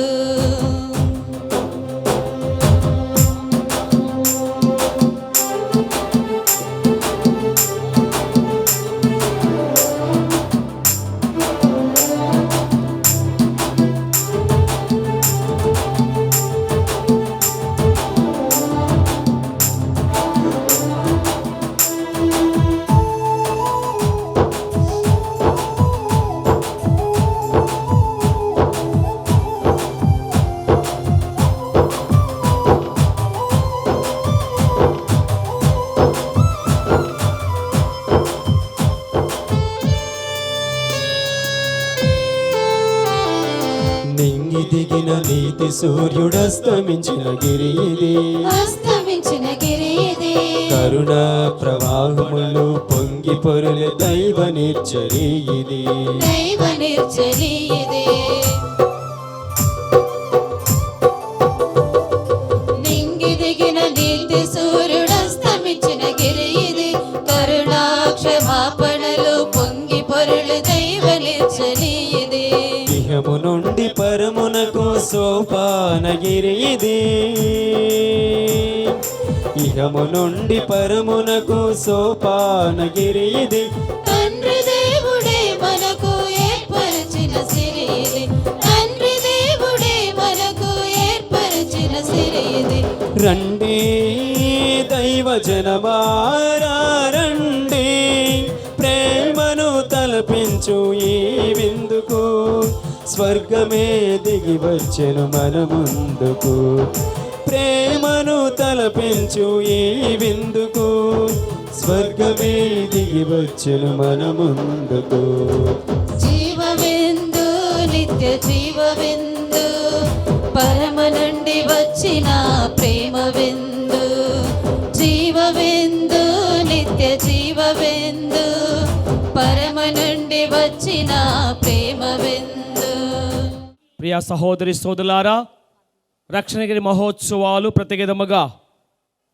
నింగి దిగిన నీతి సూర్యుడస్తమించిన గిరి ఇది, అస్తమించిన గిరి ఇది. కరుణ ప్రవాహములు పొంగి పొరులు దైవ నిర్జరి ఇది. దైవ నిర్జరి ఇది. నింగి దిగిన నీతి సూర్యుడస్తమించిన గిరి ఇది. కరుణా క్షమాపణలు పొంగి పొరులు దైవ నిర్జరి ఇది. ఇహము నుండి పరమునకు సోపానగిరి ఇది. ఇహము నుండి పరమునకు సోపానగిరి ఇది. తండ్రి దేవుడే మనకు ఏర్పరిచిన సిరి ఇది. తండ్రి దేవుడే మనకు ఏర్పరిచిన సిరి ఇది. రండి దైవ జనమారా రండి, ప్రేమను తలపించు ఈ విందుకు స్వర్గమే దిగి వచ్చెను మన ముందుకు. ప్రేమను తలపించు ఈ విందుకు స్వర్గమే దిగి వచ్చును మన ముందుకు. జీవవిందు నిత్య జీవవిందు పరమ నుండి వచ్చిన ప్రేమ విందు. జీవవిందు నిత్య జీవవిందు పరమ నుండి వచ్చిన ప్రేమ విందు. ప్రియ సహోదరి సోదరులారా, రక్షణగిరి మహోత్సవాలు ప్రత్యేకముగా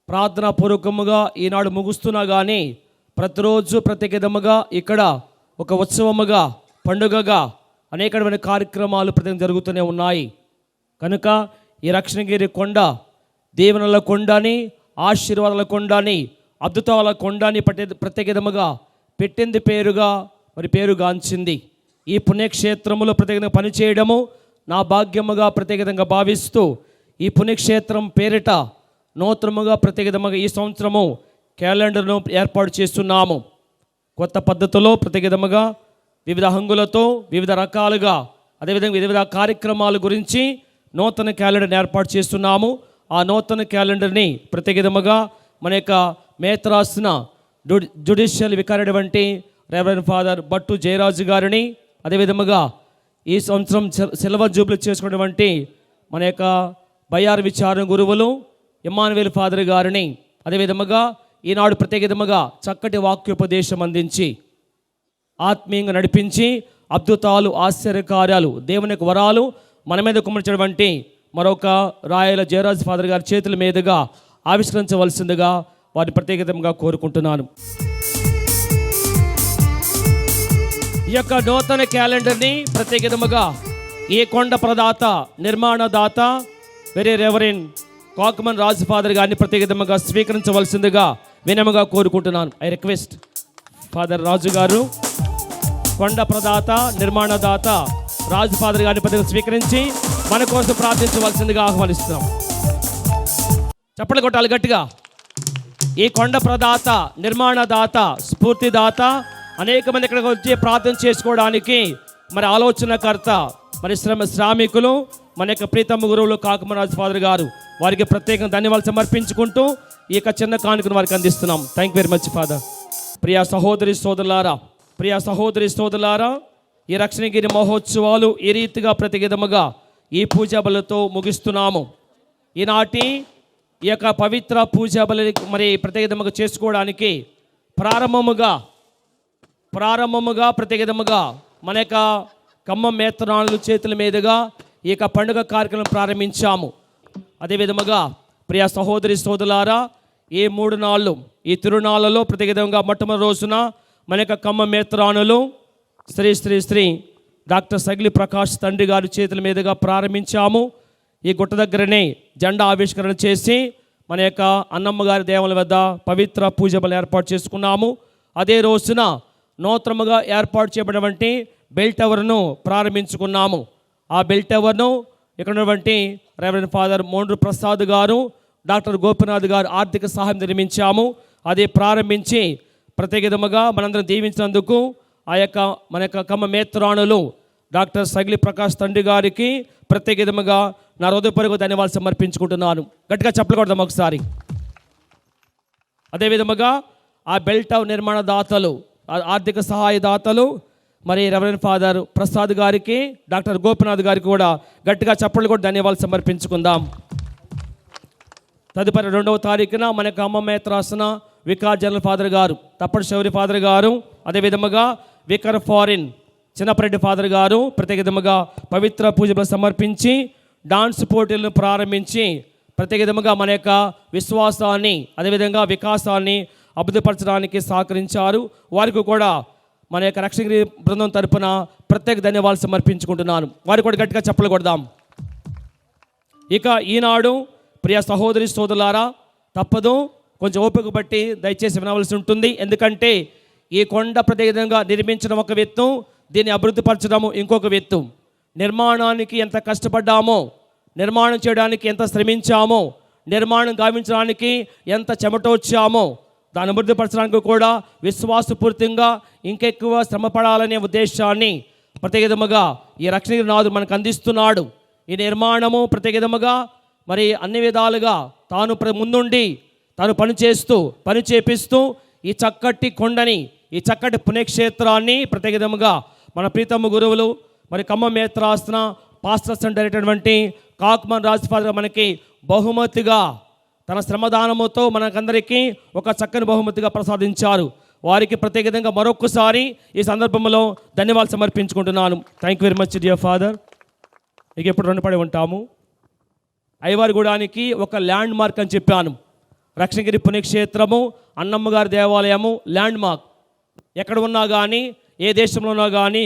ప్రార్థనాపూర్వకముగా ఈనాడు ముగుస్తున్నా కానీ ప్రతిరోజు ప్రత్యేకముగా ఇక్కడ ఒక ఉత్సవముగా పండుగగా అనేకమైన కార్యక్రమాలు ప్రతి జరుగుతూనే ఉన్నాయి. కనుక ఈ రక్షణగిరి కొండ దీవెనల కొండని, ఆశీర్వాదాల కొండని, అద్భుతాల కొండని ప్రత్యేకముగా పెట్టింది పేరుగా పేరుగాంచింది. ఈ పుణ్యక్షేత్రములో ప్రత్యేకంగా పనిచేయడము నా భాగ్యముగా ప్రత్యేకంగా భావిస్తూ ఈ పుణ్యక్షేత్రం పేరిట నూతనముగా ప్రత్యేకంగా ఈ సంవత్సరము క్యాలెండర్ను ఏర్పాటు చేస్తున్నాము. కొత్త పద్ధతిలో ప్రత్యేకంగా వివిధ హంగులతో వివిధ రకాలుగా అదేవిధంగా వివిధ కార్యక్రమాల గురించి నూతన క్యాలెండర్ని ఏర్పాటు చేస్తున్నాము. ఆ నూతన క్యాలెండర్ని ప్రత్యేకంగా మన యొక్క మేత్రాసిన జ్యుడిషియల్ వికారి వంటి రెవరెండ్ ఫాదర్ బట్టు జయరాజు గారిని, అదేవిధముగా ఈ సంవత్సరం సిల్వర్ జూబ్లీ చేసుకున్నటువంటి మన యొక్క బయ్యారు విచారణ గురువులు ఇమ్మానువేల్ ఫాదర్ గారిని, అదేవిధముగా ఈనాడు ప్రత్యేకముగా చక్కటి వాక్యోపదేశం అందించి ఆత్మీయంగా నడిపించి అద్భుతాలు, ఆశ్చర్యకార్యాలు, దేవుని యొక్క వరాలు మన మీద కుమ్మరించినటువంటి మరొక రాయల జయరాజ్ ఫాదర్ గారి చేతుల మీదుగా ఆవిష్కరించవలసిందిగా వారిని ప్రత్యేకంగా కోరుకుంటున్నాను. ఈ యొక్క నూతన క్యాలెండర్ని ప్రత్యేకముగా ఈ కొండ ప్రదాత, నిర్మాణదాత వెరీ రెవరెండ్ కాకుమన్ రాజు ఫాదర్ గారిని ప్రత్యేకముగా స్వీకరించవలసిందిగా వినముగా కోరుకుంటున్నాను. ఐ రిక్వెస్ట్ ఫాదర్ రాజు గారు, కొండ ప్రదాత, నిర్మాణదాత రాజు ఫాదర్ గారిని ప్రత్యేకంగా స్వీకరించి మన కోసం ప్రార్థించవలసిందిగా ఆహ్వానిస్తున్నాం. చప్పట్లు కొట్టాలి గట్టిగా. ఈ కొండ ప్రదాత, నిర్మాణదాత, స్ఫూర్తిదాత, అనేక మంది ఇక్కడికి వచ్చి ప్రార్థన చేసుకోవడానికి ఆలోచనకర్త, శ్రామికులు, మన యొక్క ప్రీతమ్మ గురువులు కాకుమరాజు ఫాదర్ గారు, వారికి ప్రత్యేకంగా ధన్యవాదాలు సమర్పించుకుంటూ ఈ యొక్క చిన్న కానుకను వారికి అందిస్తున్నాం. Thank very much father. Priya సహోదరి సోదరులారా, ఈ రక్షణగిరి మహోత్సవాలు ఈ రీతిగా ప్రత్యేకముగా ఈ పూజా బలులతో ముగిస్తున్నాము. ఈనాటి ఈ యొక్క పవిత్ర పూజా బలి ప్రత్యేకముగా చేసుకోవడానికి ప్రారంభముగా ప్రత్యేకముగా మన యొక్క ఖమ్మం మేత్రానుల చేతుల మీదుగా ఈ యొక్క పండుగ కార్యక్రమం ప్రారంభించాము. అదేవిధముగా ప్రియ సహోదరి సోదరులారా, ఈ 3 నాళ్ళు ఈ తిరునాళ్ళలో ప్రత్యేకంగా మొట్టమొదటి రోజున మన యొక్క ఖమ్మం మేత్రానులు శ్రీ శ్రీ శ్రీ డాక్టర్ సగిలి ప్రకాష్ తండ్రి గారి చేతుల మీదుగా ప్రారంభించాము. ఈ గుట్ట దగ్గరనే జెండా ఆవిష్కరణ చేసి మన యొక్క అన్నమ్మ గారి దేవాలయం వద్ద పవిత్ర పూజ బలి ఏర్పాటు చేసుకున్నాము. అదే రోజున నూతనముగా ఏర్పాటు చేయబడినటువంటి బెల్ టవర్ను ప్రారంభించుకున్నాము. ఆ బెల్ టవర్ను ఇక్కడ ఉన్నటువంటి రెవరెండ్ ఫాదర్ మోండ్రు ప్రసాద్ గారు, డాక్టర్ గోపినాథ్ గారు ఆర్థిక సహాయం నిర్మించాము. అది ప్రారంభించి ప్రత్యేకముగా మనందరం దీవించినందుకు ఆ యొక్క మన యొక్క ఖమ్మ మేత్రానులు డాక్టర్ సగిలి ప్రకాష్ తండ్రి గారికి ప్రత్యేకముగా నా హృదయపూర్వక ధన్యవాదాలు సమర్పించుకుంటున్నాను. గట్టిగా చప్పట్లు కొడదాం ఒకసారి. అదేవిధముగా ఆ బెల్ టవర్ నిర్మాణ దాతలు, ఆర్థిక సహాయదాతలు రెవరెండ్ ఫాదర్ ప్రసాద్ గారికి, డాక్టర్ గోపినాథ్ గారికి కూడా గట్టిగా చప్పట్లు కూడా ధన్యవాదాలు సమర్పించుకుందాం. తదుపరి 2వ తారీఖున మన ఖమ్మం మేత్రాసన వికార్ జనరల్ ఫాదర్ గారు, తప్పటి శౌరి ఫాదర్ గారు, అదేవిధముగా వికర్ ఫారిన్ చిన్నపరెడ్డి ఫాదర్ గారు ప్రత్యేకముగా పవిత్ర పూజలు సమర్పించి డాన్స్ పోటీలను ప్రారంభించి ప్రత్యేకముగా మన యొక్క విశ్వాసాన్ని అదేవిధంగా వికాసాన్ని అభివృద్ధిపరచడానికి సహకరించారు. వారికి కూడా మన యొక్క రక్షణగిరి బృందం తరపున ప్రత్యేక ధన్యవాదాలు సమర్పించుకుంటున్నాను. వారికి కూడా గట్టిగా చప్పట్లు కొడదాం. ఇక ఈనాడు ప్రియ సహోదరి సోదరులారా, తప్పదు, కొంచెం ఓపిక బట్టి దయచేసి వినవలసి ఉంటుంది. ఎందుకంటే ఈ కొండ ప్రత్యేకంగా నిర్మించడం ఒక ఎత్తు, దీన్ని అభివృద్ధిపరచడము ఇంకొక ఎత్తు. నిర్మాణానికి ఎంత కష్టపడ్డామో, నిర్మాణం చేయడానికి ఎంత శ్రమించామో, నిర్మాణం గావించడానికి ఎంత చెమటొచ్చామో, దాన్ని అభివృద్ధిపరచడానికి కూడా విశ్వాసపూరితంగా ఇంకెక్కువ శ్రమపడాలనే ఉద్దేశాన్ని ప్రత్యేకముగా ఈ రక్షణగిరి నాథుడు మనకు అందిస్తున్నాడు. ఈ నిర్మాణము ప్రత్యేకముగా మరి అన్ని విధాలుగా తాను ముందుండి తాను పని చేపిస్తూ ఈ చక్కటి కొండని, ఈ చక్కటి పుణ్యక్షేత్రాన్ని ప్రత్యేకముగా మన ప్రీతమ్మ గురువులు మరి ఖమ్మం మేత్రాసన pastors and director Kakuman Raja father మనకి బహుమతిగా తన శ్రమదానముతో మనకందరికీ ఒక చక్కని బహుమతిగా ప్రసాదించారు. వారికి ప్రత్యేకంగా మరొకసారి ఈ సందర్భంలో ధన్యవాదాలు సమర్పించుకుంటున్నాను. Thank you very much dear father. ఇక ఎప్పుడు రుణపడి ఉంటాము. అయ్యవారిగూడానికి ఒక ల్యాండ్ మార్క్ అని చెప్పాను. రక్షణగిరి పుణ్యక్షేత్రము, అన్నమ్మ గారి దేవాలయము ల్యాండ్ మార్క్. ఎక్కడ ఉన్నా కానీ, ఏ దేశంలో ఉన్నా కానీ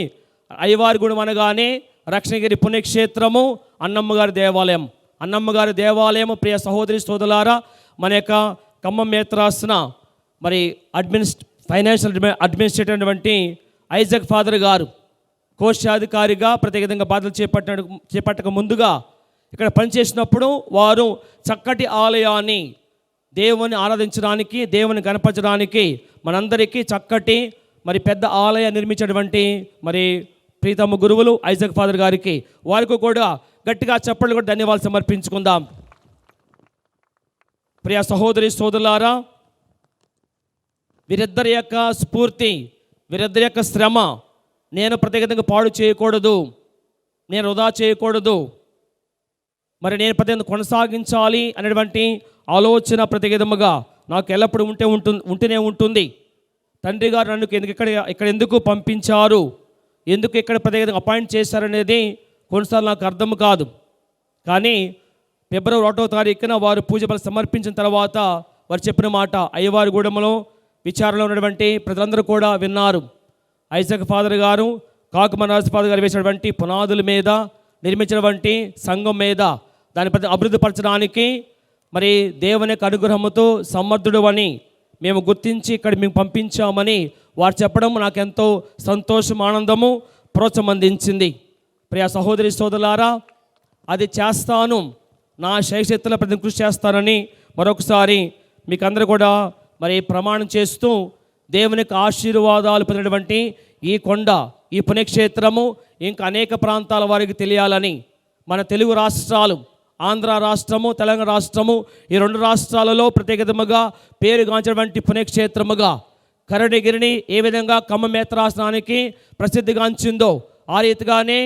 అయ్యవారిగూడెం అనగానే రక్షణగిరి పుణ్యక్షేత్రము, అన్నమ్మ గారి దేవాలయం. అన్నమ్మ గారి దేవాలయము ప్రియ సహోదరి సోదరులారా, మన యొక్క ఖమ్మం మేత్రాసన మరి ఫైనాన్షియల్ అడ్మినిస్ట్రేటర్ అటువంటి ఐజక్ ఫాదర్ గారు కోశాధికారిగా ప్రత్యేకంగా బాధ్యతలు చేపట్టక ముందుగా ఇక్కడ పనిచేసినప్పుడు వారు చక్కటి ఆలయాన్ని దేవుని ఆరాధించడానికి, దేవుని గణపరచడానికి మనందరికీ చక్కటి మరి పెద్ద ఆలయం నిర్మించినటువంటి మరి ప్రీతమ్మ గురువులు ఐజక్ ఫాదర్ గారికి, వారికి కూడా గట్టిగా చప్పట్లు కూడా ధన్యవాదాలు సమర్పించుకుందాం. ప్రియ సహోదరి సోదరులారా, వీరిద్దరి యొక్క స్ఫూర్తి, వీరిద్దరి యొక్క శ్రమ నేను ప్రత్యేకంగా పాడు చేయకూడదు, నేను వృధా చేయకూడదు, మరి నేను ప్రత్యేకంగా కొనసాగించాలి అనేటువంటి ఆలోచన ప్రత్యేకముగా నాకు ఎల్లప్పుడూ ఉంటూనే ఉంటుంది. తండ్రి గారు నన్ను ఇక్కడ ఎందుకు పంపించారు, ఎందుకు ఇక్కడ ప్రత్యేకంగా అపాయింట్ చేశారనేది కొన్నిసార్లు నాకు అర్థం కాదు. కానీ ఫిబ్రవరి 1వ తారీఖున వారు పూజ బలి సమర్పించిన తర్వాత వారు చెప్పిన మాట అయ్యవారిగూడెంలో విచారణలో ఉన్నటువంటి ప్రజలందరూ కూడా విన్నారు. ఐజక్ ఫాదర్ గారు, కాకుమాన్ రాజఫాదర్ గారు వేసినటువంటి పునాదుల మీద నిర్మించినటువంటి సంఘం మీద దాని ప్రతి అభివృద్ధి పరచడానికి మరి దేవుని యొక్క అనుగ్రహముతో సమర్థుడు అని మేము గుర్తించి ఇక్కడ మేము పంపించామని వారు చెప్పడం నాకెంతో సంతోషం, ఆనందము, ప్రోత్సాహం అందించింది. ప్రియ సహోదరి సోదరులారా, అది చేస్తాను, నా శైశక్తుల ప్రతి కృషి చేస్తానని మరొకసారి మీకు అందరూ కూడా మరి ప్రమాణం చేస్తూ దేవుని యొక్క ఆశీర్వాదాలు పొందినటువంటి ఈ కొండ, ఈ పుణ్యక్షేత్రము ఇంకా అనేక ప్రాంతాల వారికి తెలియాలని మన తెలుగు రాష్ట్రాలు, ఆంధ్ర రాష్ట్రము, తెలంగాణ రాష్ట్రము, ఈ 2 రాష్ట్రాలలో ప్రత్యేకతముగా పేరుగాంచినటువంటి పుణ్యక్షేత్రముగా కరడిగిరిని ఏ విధంగా ఖమ్మం మేత్రాసనానికి ప్రసిద్ధిగాంచిందో ఆ రీతిగానే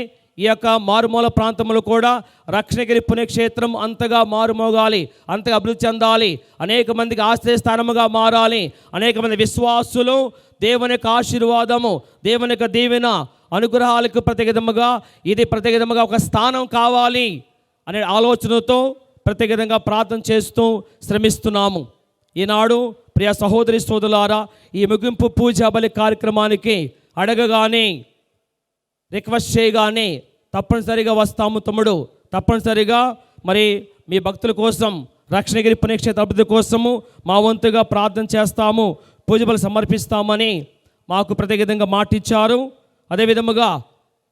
ఈ యొక్క మారుమూల ప్రాంతంలో కూడా రక్షణగిరి పుణ్యక్షేత్రం అంతగా మారుమోగాలి, అంతగా అభివృద్ధి చెందాలి, అనేక మందికి ఆశ్రయస్థానముగా మారాలి, అనేక మంది విశ్వాసులు దేవుని యొక్క ఆశీర్వాదము, దేవుని యొక్క దీవెన అనుగ్రహాలకు ప్రత్యేకముగా ఇది ప్రత్యేకముగా ఒక స్థానం కావాలి అనే ఆలోచనతో ప్రత్యేకంగా ప్రార్థన చేస్తూ శ్రమిస్తున్నాము. ఈనాడు ప్రియ సహోదరి సోదరులారా, ఈ ముగింపు పూజ బలి కార్యక్రమానికి అడగగానే, రిక్వెస్ట్ చేయగానే తప్పనిసరిగా వస్తాము తమ్ముడు, తప్పనిసరిగా మరి మీ భక్తుల కోసం, రక్షణగిరి పుణ్యక్షేత్ర అభివృద్ధి కోసము మా వంతుగా ప్రార్థన చేస్తాము, పూజ బలి సమర్పిస్తామని మాకు ప్రత్యేకంగా మాట ఇచ్చారు. అదేవిధముగా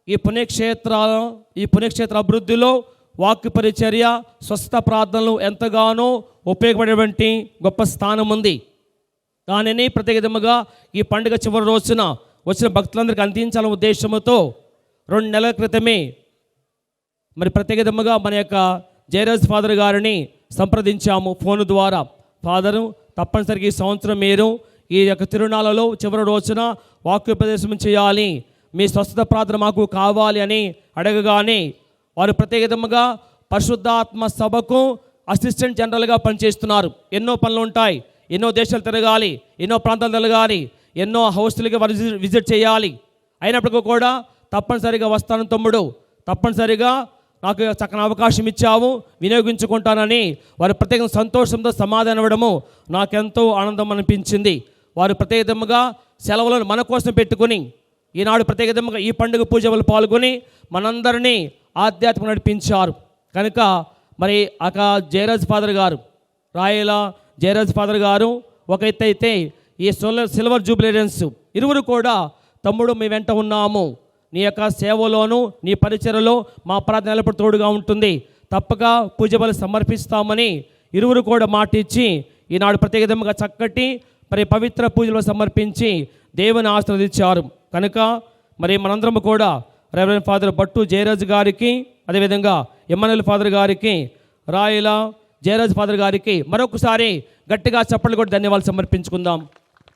ఈ పుణ్యక్షేత్ర అభివృద్ధిలో వాక్య పరిచర్య, స్వస్థ ప్రార్థనలు ఎంతగానో ఉపయోగపడేటువంటి గొప్ప స్థానం ఉంది. దానిని ప్రత్యేకముగా ఈ పండుగ చివరి రోజున వచ్చిన భక్తులందరికీ అందించాలనే ఉద్దేశంతో 2 నెలల క్రితమే మరి ప్రత్యేకముగా మన యొక్క జయరాజ్ ఫాదర్ గారిని సంప్రదించాము ఫోన్ ద్వారా. ఫాదరు, తప్పనిసరిగా ఈ సంవత్సరం మీరు ఈ యొక్క తిరునాళ్ళలో చివరి రోజున వాక్యోపదేశం చేయాలి, మీ స్వస్థత ప్రార్థన మాకు కావాలి అని అడగగానే వారు ప్రత్యేకముగా పరిశుద్ధాత్మ సభకు అసిస్టెంట్ జనరల్గా పనిచేస్తున్నారు. ఎన్నో పనులు ఉంటాయి, ఎన్నో దేశాలు తిరగాలి, ఎన్నో ప్రాంతాలు తిరగాలి, ఎన్నో హౌస్లకి విజిట్ చేయాలి. అయినప్పటికీ కూడా తప్పనిసరిగా వస్తాను తమ్ముడు, తప్పనిసరిగా నాకు చక్కని అవకాశం ఇచ్చావు, వినియోగించుకుంటానని వారు ప్రత్యేక సంతోషంతో సమాధానం ఇవ్వడము నాకెంతో ఆనందం అనిపించింది. వారు ప్రత్యేకముగా సెలవులను మన కోసం పెట్టుకుని ఈనాడు ప్రత్యేకముగా ఈ పండుగ పూజలు పాల్గొని మనందరినీ ఆధ్యాత్మిక నడిపించారు. కనుక మరి అక జయరాజ్ ఫాదర్ గారు, రాయల జయరాజ్ ఫాదర్ గారు ఒక ఎత్తు అయితే, ఈ సిల్వర్ జూబిలెన్స్ ఇరువురు కూడా తమ్ముడు మీ వెంట ఉన్నాము, నీ యొక్క సేవలోను నీ పరిచయలో మా ప్రార్థన ఎల్లప్పుడూ తోడుగా ఉంటుంది, తప్పక పూజ బలి సమర్పిస్తామని ఇరువురు కూడా మాట ఇచ్చి ఈనాడు ప్రత్యేకంగా చక్కటి మరి పవిత్ర పూజలు సమర్పించి దేవుని ఆశీర్వదించారు. కనుక మరి మనందరం కూడా రెవరెండ్ ఫాదర్ బట్టు జయరాజ్ గారికి, అదేవిధంగా ఎమ్మెల్యే ఫాదర్ గారికి, రాయల జయరాజ్ ఫాదర్ గారికి మరొకసారి గట్టిగా చప్పట్లు కూడా ధన్యవాదాలు సమర్పించుకుందాం.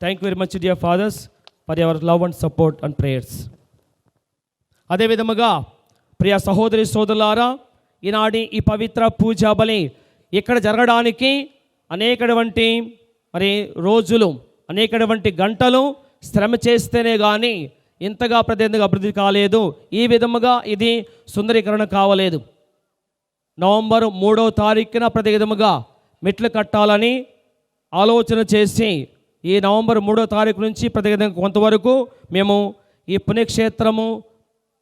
Thank you very much dear fathers for your love and support and prayers. అదేవిధముగా ప్రియ సహోదరి సోదరులారా, ఈనాటి ఈ పవిత్ర పూజా బలి ఇక్కడ జరగడానికి అనేకటువంటి రోజులు, అనేకటువంటి గంటలు శ్రమ చేస్తేనే కానీ ఇంతగా ప్రత్యేకంగా అభివృద్ధి కాలేదు. ఈ విధముగా ఇది సుందరీకరణ కావలేదు. నవంబర్ 3వ తారీఖున ప్రతి విధముగా మెట్లు కట్టాలని ఆలోచన చేసి ఈ నవంబర్ 3వ తారీఖు నుంచి ప్రతి విధంగా కొంతవరకు మేము ఈ పుణ్యక్షేత్రము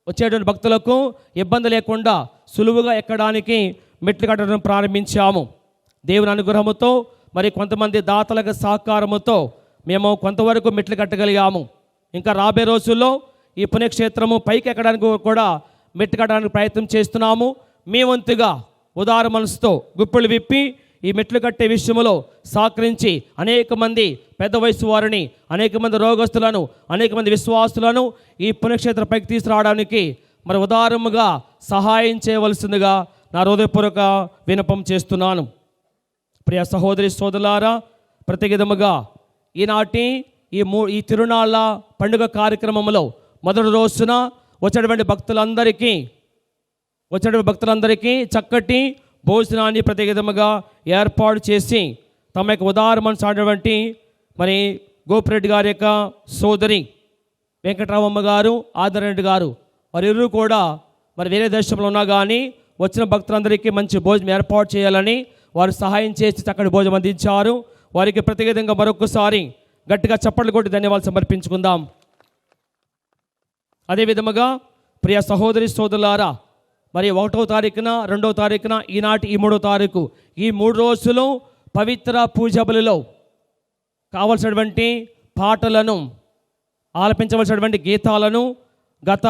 వచ్చేటువంటి భక్తులకు ఇబ్బంది లేకుండా సులువుగా ఎక్కడానికి మెట్లు కట్టడం ప్రారంభించాము. దేవుని అనుగ్రహముతో కొంతమంది దాతలకు సహకారముతో మేము కొంతవరకు మెట్లు కట్టగలిగాము. ఇంకా రాబోయే రోజుల్లో ఈ పుణ్యక్షేత్రము పైకి ఎక్కడానికి కూడా మెట్లు కట్టడానికి ప్రయత్నం చేస్తున్నాము. మీ వంతుగా ఉదార మనసుతో గుప్పిళ్ళు విప్పి ఈ మెట్లు కట్టే విషయంలో సహకరించి అనేక మంది పెద్ద వయసు వారిని, అనేక మంది రోగస్తులను, అనేక మంది విశ్వాసులను ఈ పుణ్యక్షేత్ర పైకి తీసుకురావడానికి ఉదారముగా సహాయం చేయవలసిందిగా నా హృదయపూర్వక విన్నపం చేస్తున్నాను. ప్రియ సహోదరి సోదరులారా, ప్రతి విధముగా ఈనాటి ఈ తిరునాళ్ళ పండుగ కార్యక్రమంలో మొదటి రోజున వచ్చేటువంటి భక్తులందరికీ చక్కటి భోజనాన్ని ప్రతి విధముగా ఏర్పాటు చేసి తమ యొక్క ఉదార మనసు ఆడినటువంటి గోపిరెడ్డి గారి యొక్క సోదరి వెంకటరామమ్మ గారు, ఆదరెడ్డి గారు వారిరువురు కూడా వేరే దేశంలో ఉన్నా కానీ వచ్చిన భక్తులందరికీ మంచి భోజనం ఏర్పాటు చేయాలని వారు సహాయం చేసి చక్కటి భోజనం అందించారు. వారికి ప్రతి విధంగా మరొకసారి గట్టిగా చప్పట్లు కొట్టి ధన్యవాదాలు సమర్పించుకుందాం. అదేవిధముగా ప్రియ సహోదరి సోదరులారా, 1వ తారీఖున, 2వ తారీఖున, ఈనాటి ఈ 3వ తారీఖు, ఈ 3 రోజులు పవిత్ర పూజా బలిలో కావలసినటువంటి పాటలను, ఆలపించవలసినటువంటి గీతాలను గత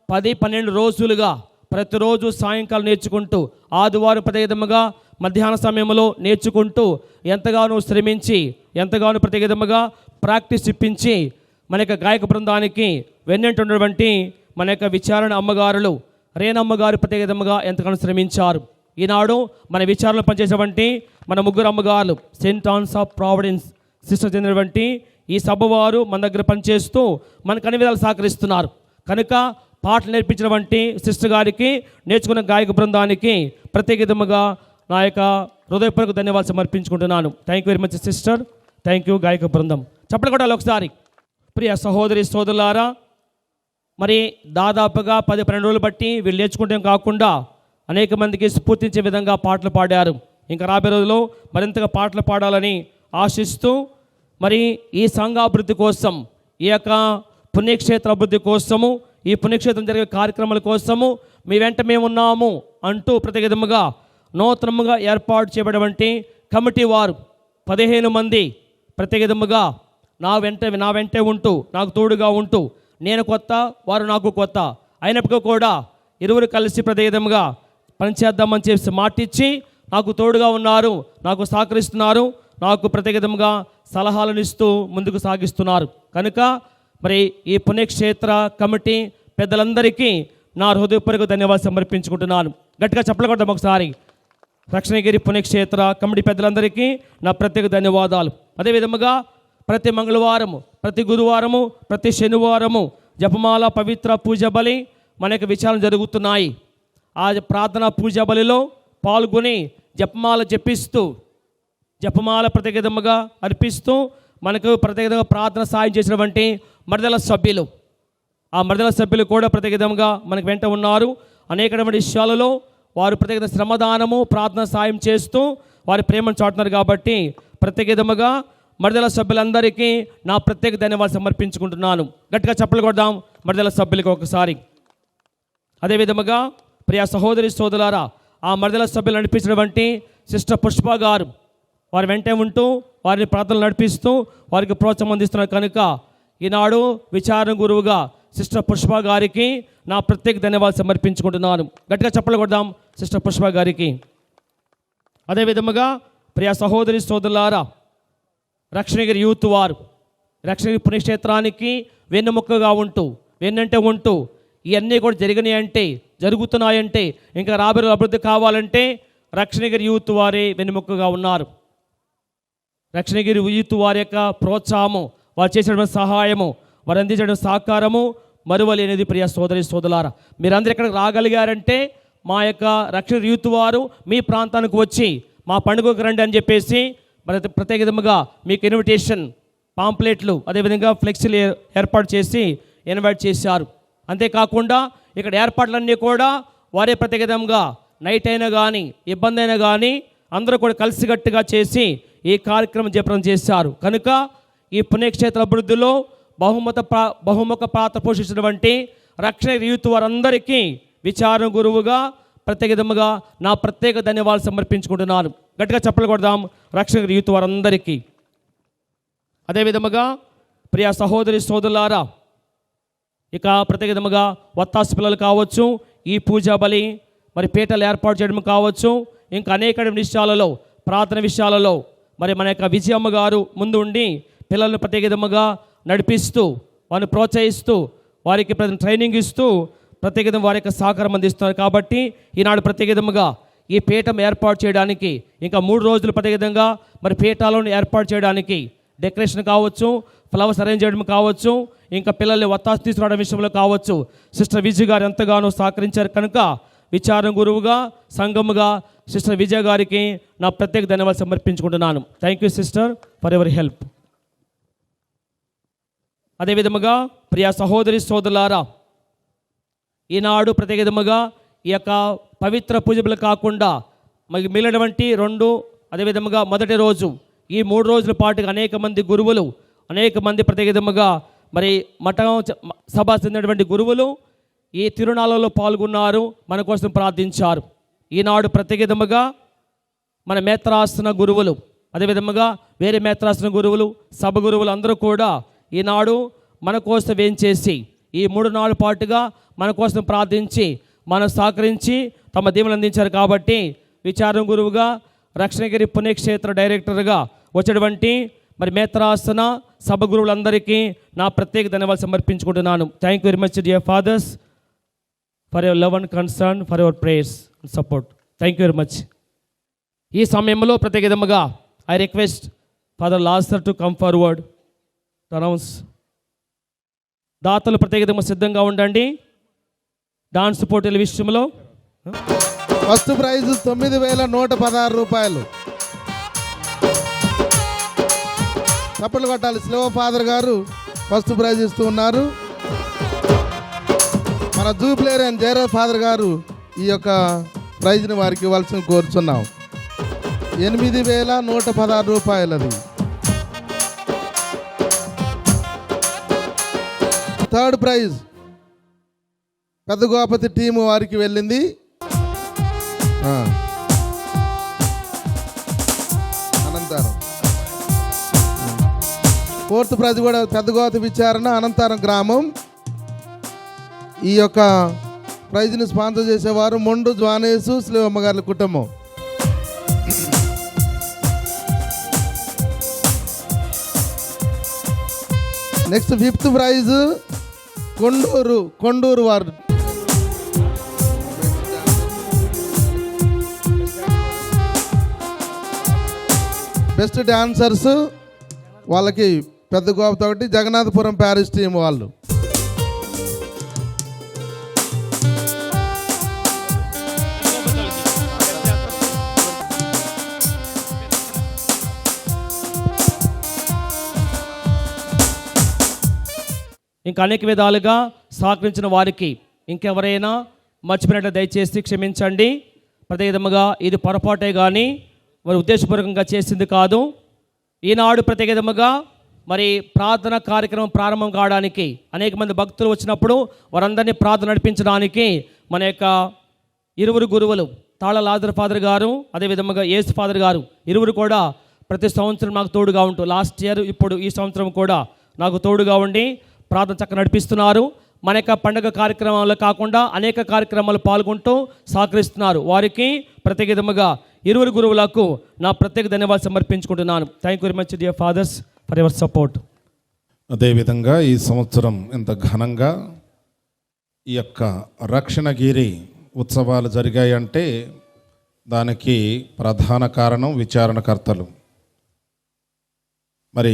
10-12 రోజులుగా ప్రతిరోజు సాయంకాలం నేర్చుకుంటూ, ఆదివారం ప్రతి విధముగా మధ్యాహ్న సమయంలో నేర్చుకుంటూ ఎంతగానో శ్రమించి, ఎంతగానో ప్రతి విధముగా ప్రాక్టీస్ ఇప్పించి మన యొక్క గాయక బృందానికి వెన్నెంటున్నటువంటి మన యొక్క విచారణ అమ్మగారులు రేణమ్మగారు ప్రతి విధముగా ఎంతగానో శ్రమించారు. ఈనాడు మన విచారణలో పనిచేసేటువంటి మన 3 అమ్మగారులు Saint Anne's of Providence sister చెందినటువంటి ఈ సభ వారు మన దగ్గర పనిచేస్తూ మనకు అన్ని విధాలు సహకరిస్తున్నారు. కనుక పాటలు నేర్పించినటువంటి సిస్టర్ గారికి, నేర్చుకున్న గాయక బృందానికి ప్రత్యేక విధముగా నా యొక్క హృదయపూర్వక ధన్యవాదాలు సమర్పించుకుంటున్నాను. Thank you very much sister, thank you గాయక బృందం. చప్పట్లు కొట్టాలి ఒకసారి. ప్రియ సహోదరి సోదరులారా, దాదాపుగా 10-12 రోజులు బట్టి వీళ్ళు నేర్చుకుంటే కాకుండా అనేక మందికి స్ఫూర్తించే విధంగా పాటలు పాడారు. ఇంకా రాబోయే రోజుల్లో మరింతగా పాటలు పాడాలని ఆశిస్తూ ఈ సంఘాభివృద్ధి కోసం, ఈ యొక్క పుణ్యక్షేత్ర అభివృద్ధి కోసము, ఈ పుణ్యక్షేత్రం జరిగే కార్యక్రమాల కోసము మీ వెంట మేమున్నాము అంటూ ప్రతి విధముగా నూతనముగా ఏర్పాటు చేయబడినటువంటి కమిటీ వారు 15 మంది ప్రతి విధముగా నా వెంటే ఉంటూ, నాకు తోడుగా ఉంటూ, నేను కొత్త, వారు నాకు కొత్త అయినప్పటికీ కూడా ఇరువురు కలిసి ప్రతి విధముగా పనిచేద్దామని చెప్పి మాటిచ్చి నాకు తోడుగా ఉన్నారు, నాకు సహకరిస్తున్నారు, నాకు ప్రతి విధముగా సలహాలను ఇస్తూ ముందుకు సాగిస్తున్నారు. కనుక ఈ పుణ్యక్షేత్ర కమిటీ పెద్దలందరికీ నా హృదయపూర్వక ధన్యవాదాలు సమర్పించుకుంటున్నాను. గట్టిగా చప్పట్లు కొడదాం ఒకసారి. రక్షణగిరి పుణ్యక్షేత్ర కమిటీ పెద్దలందరికీ నా ప్రత్యేక ధన్యవాదాలు. అదేవిధముగా ప్రతి మంగళవారము, ప్రతి గురువారము, ప్రతి శనివారము జపమాల పవిత్ర పూజ బలి మన యొక్క విచారణ జరుగుతున్నాయి. ఆ ప్రార్థన పూజా బలిలో పాల్గొని జపమాల జపిస్తూ, జపమాల ప్రత్యేక విధముగా అర్పిస్తూ మనకు ప్రత్యేక విధంగా ప్రార్థన సాయం చేసినటువంటి మర్దల సభ్యులు, ఆ మర్దల సభ్యులు కూడా ప్రత్యేక విధంగా మనకు వెంట ఉన్నారు. అనేకమైన విషయాలలో వారు ప్రత్యేక శ్రమదానము, ప్రార్థన సాయం చేస్తూ వారి ప్రేమను చాటున్నారు. కాబట్టి ప్రత్యేక విధముగా మర్దల సభ్యులందరికీ నా ప్రత్యేక ధన్యవాదాలు సమర్పించుకుంటున్నాను. గట్టిగా చప్పలు కొడదాం మర్దల సభ్యులకు ఒకసారి. అదేవిధముగా ప్రియ సహోదరి సోదరులారా, ఆ మర్దల సభ్యులు నడిపించినటువంటి సిస్టర్ పుష్ప గారు వారి వెంటే ఉంటూ వారిని ప్రార్థనలు నడిపిస్తూ వారికి ప్రోత్సాహం అందిస్తున్నారు. కనుక ఈనాడు విచారణ గురువుగా సిస్టర్ పుష్ప గారికి నా ప్రత్యేక ధన్యవాదాలు సమర్పించుకుంటున్నాను. గట్టిగా చప్పలు కొడదాం సిస్టర్ పుష్ప గారికి. అదేవిధముగా ప్రియ సహోదరి సోదరులారా, రక్షణగిరి యూత్ వారు రక్షణగిరి పుణ్యక్షేత్రానికి వెన్నెముక్కగా ఉంటూ, వెన్నంటే ఉంటూ ఇవన్నీ కూడా జరిగినాయంటే, జరుగుతున్నాయంటే, ఇంకా రాబోయే అభివృద్ధి కావాలంటే రక్షణగిరి యూత్ వారే వెనుముకగా ఉన్నారు. రక్షణగిరి యూత్ వారి యొక్క ప్రోత్సాహము, వారు చేసేటువంటి సహాయము, వారు అందించడం సహకారము మరువలేనిది. ప్రియ సోదరి సోదరులారా, మీరందరూ ఇక్కడికి రాగలిగారంటే మా యొక్క రక్షణ యూత్ వారు మీ ప్రాంతానికి వచ్చి మా పండుగకు రండి అని చెప్పేసి మరి ప్రత్యేక విధముగా మీకు ఇన్విటేషన్ పాంప్లెట్లు అదేవిధంగా ఫ్లెక్సీలు ఏర్పాటు చేసి ఇన్వైట్ చేశారు. అంతేకాకుండా ఇక్కడ ఏర్పాట్లన్నీ కూడా వారే ప్రత్యేక విధంగా నైట్ అయినా కానీ ఇబ్బంది అయినా కానీ అందరూ కూడా కలిసికట్టుగా చేసి ఈ కార్యక్రమం జయప్రదం చేశారు. కనుక ఈ పుణ్యక్షేత్ర అభివృద్ధిలో బహుముఖ పాత్ర పోషించినటువంటి రక్షణ యూత్ వారందరికీ విచారణ గురువుగా ప్రత్యేక విధముగా నా ప్రత్యేక ధన్యవాదాలు సమర్పించుకుంటున్నాను. గట్టిగా చెప్పలు కొడదాం రక్షణ యూత్ వారందరికీ. అదేవిధముగా ప్రియ సహోదరి సోదరులారా, ఇక ప్రత్యేక విధముగా వత్తాసు పిల్లలు కావచ్చు, ఈ పూజా బలి మరి పీటలు ఏర్పాటు చేయడం కావచ్చు, ఇంకా అనేక విషయాలలో ప్రార్థన విషయాలలో మరి మన యొక్క విజయమ్మ గారు ముందు ఉండి పిల్లలను ప్రత్యేక విధముగా నడిపిస్తూ వారిని ప్రోత్సహిస్తూ వారికి ట్రైనింగ్ ఇస్తూ ప్రత్యేక విధంగా వారి యొక్క సహకారం అందిస్తున్నారు. కాబట్టి ఈనాడు ప్రత్యేక విధముగా ఈ పీఠం ఏర్పాటు చేయడానికి ఇంకా 3 రోజులు ప్రత్యేక విధంగా మరి పీఠాలను ఏర్పాటు చేయడానికి డెకరేషన్ కావచ్చు, ఫ్లవర్స్ అరేంజ్ చేయడం కావచ్చు, ఇంకా పిల్లల్ని వత్తాసు తీసుకురావడం విషయంలో కావచ్చు సిస్టర్ విజయ్ గారు ఎంతగానో సహకరించారు. కనుక విచారణ గురువుగా సంఘముగా సిస్టర్ విజయ్ గారికి నా ప్రత్యేక ధన్యవాదాలు సమర్పించుకుంటున్నాను. Thank you sister for ever help. అదేవిధముగా ప్రియ సహోదరి సోదరులారా, ఈనాడు ప్రత్యేక విధముగా ఈ యొక్క పవిత్ర పూజలు కాకుండా మరి మిగిలినటువంటి 2 అదేవిధముగా మొదటి రోజు ఈ 3 రోజుల పాటుగా అనేక మంది గురువులు అనేక మంది ప్రత్యేక విధముగా మరి మఠం సభ చెందినటువంటి గురువులు ఈ తిరునాళ్ళలో పాల్గొన్నారు, మన కోసం ప్రార్థించారు. ఈనాడు ప్రత్యేక విధముగా మన మేత్రాసన గురువులు అదేవిధముగా వేరే మేత్రాసన గురువులు సభ గురువులు అందరూ కూడా ఈనాడు మన కోసం వేంచేసి ఈ 3 నాళ్ళ పాటుగా మన కోసం ప్రార్థించి మనం సహకరించి తమ దీవెనలు అందించారు. కాబట్టి విచారణ గురువుగా రక్షణగిరి పుణ్యక్షేత్ర డైరెక్టర్గా వచ్చినటువంటి మరి మేత్రాసన సభ గురువులందరికీ నా ప్రత్యేక ధన్యవాదాలు సమర్పించుకుంటున్నాను. Thank you very much dear fathers for your love and concern, for your prayers and support. Thank you very much. ఈ సమయంలో ప్రత్యేక విధముగా I request Father Lazar to come forward to announce. దాతలు ప్రత్యేక విధంగా సిద్ధంగా ఉండండి. డాన్స్ పోటీల విషయంలో ఫస్ట్ ప్రైజ్ 9,116 రూపాయలు. చప్పట్లు కొట్టాలి. స్లో ఫాదర్ గారు ఫస్ట్ ప్రైజ్ ఇస్తూ ఉన్నారు. మన జూప్లేర్ అండ్ జయరాజ్ ఫాదర్ గారు ఈ యొక్క ప్రైజ్ని వారికి ఇవ్వాల్సింది కోరుచున్నాం. 8,116 రూపాయలు. అది థర్డ్ ప్రైజ్ పెద్ద గోపతి టీము వారికి వెళ్ళింది. అనంతరం ఫోర్త్ ప్రైజ్ కూడా పెద్ద గోపతి విచారణ అనంతరం గ్రామం. ఈ యొక్క ప్రైజ్ని స్పాన్సర్ చేసేవారు మొండు జ్వానేసు శ్రీవమ్మ గారి కుటుంబం. నెక్స్ట్ ఫిఫ్త్ ప్రైజ్ కొండూరు వారు. బెస్ట్ డాన్సర్స్ వాళ్ళకి పెద్ద గోపతో ఒకటి జగన్నాథపురం ప్యారిస్ టీం వాళ్ళు. ఇంకా అనేక విధాలుగా సహకరించిన వారికి ఇంకెవరైనా మర్చిపోయినట్లు దయచేసి క్షమించండి. ప్రతి విధముగా ఇది పొరపాటే కానీ మరి ఉద్దేశపూర్వకంగా చేసింది కాదు. ఈనాడు ప్రత్యేక విధముగా మరి ప్రార్థన కార్యక్రమం ప్రారంభం కావడానికి అనేక మంది భక్తులు వచ్చినప్పుడు వారందరినీ ప్రార్థన నడిపించడానికి మన యొక్క 2 గురువులు తాళ లాజర్ ఫాదర్ గారు అదేవిధముగా యేసు ఫాదర్ గారు ఇరువురు కూడా ప్రతి సంవత్సరం నాకు తోడుగా ఉంటూ లాస్ట్ ఇయర్ ఇప్పుడు ఈ సంవత్సరం కూడా నాకు తోడుగా ఉండి ప్రార్థన చక్కగా నడిపిస్తున్నారు. మన యొక్క పండుగ కార్యక్రమాలు కాకుండా అనేక కార్యక్రమాలు పాల్గొంటూ సహకరిస్తున్నారు. వారికి ప్రత్యేక విధముగా 2 గురువులకు నా ప్రత్యేక ధన్యవాదాలు సమర్పించుకుంటున్నాను. Thank you very much dear fathers for your support. అదేవిధంగా ఈ సంవత్సరం ఎంత ఘనంగా ఈ యొక్క రక్షణగిరి ఉత్సవాలు జరిగాయంటే దానికి ప్రధాన కారణం విచారణకర్తలు. మరి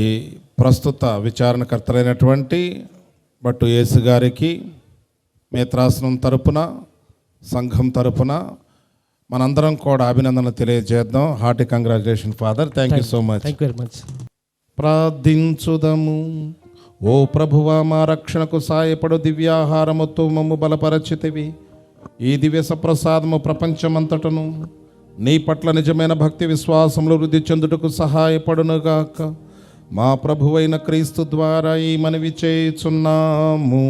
ప్రస్తుత విచారణకర్తలైనటువంటి భట్టు యేసు గారికి మేత్రాసనం తరపున, సంఘం తరపున మనందరం కూడా అభినందనలు తెలియజేద్దాం. Hearty congratulation father. Thank you so much. Thank you very much. ప్రార్థించుదము. ఓ ప్రభువా, మా రక్షణకు సాయపడు దివ్యాహారముతో మమ్ము బలపరచితివి. ఈ దివ్య సప్రసాదము ప్రపంచమంతటను నీ పట్ల నిజమైన భక్తి విశ్వాసములు వృద్ధి చెందుటకు సహాయపడునుగాక. మా ప్రభువైన క్రీస్తు ద్వారా ఈ మనవి చేయుచున్నాము.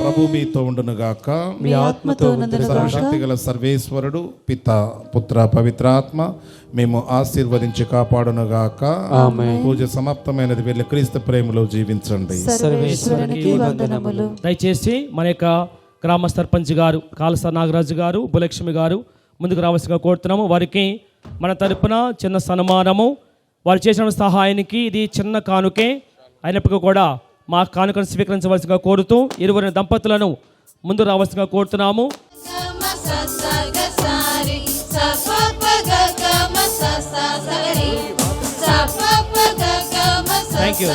ప్రభు మీతో ఉండునుగాక. మీ ఆత్మతో ఉండునుగాక. సర్వశక్తి గల సర్వేశ్వరుడు పిత, పుత్ర, పవిత్రాత్మ మేము ఆశీర్వదించి కాపాడునుగాక. పూజ సమాప్తమైనది. వెళ్ళి క్రీస్తు ప్రేమలో జీవించండి. సర్వేశ్వరునికి వందనములు. దయచేసి మన యొక్క గ్రామ సర్పంచ్ గారు కాలస నాగరాజు గారు, భూలక్ష్మి గారు ముందుకు రావాల్సిగా కోరుతున్నాము. వారికి మన తరపున చిన్న సన్మానము. వారు చేసిన సహాయానికి ఇది చిన్న కానుకే అయినప్పటికీ కూడా మా కానుకను స్వీకరించవలసిగా కోరుతూ ఇరువురి దంపతులను ముందు రావాల్సిగా కోరుతున్నాము. Thank you.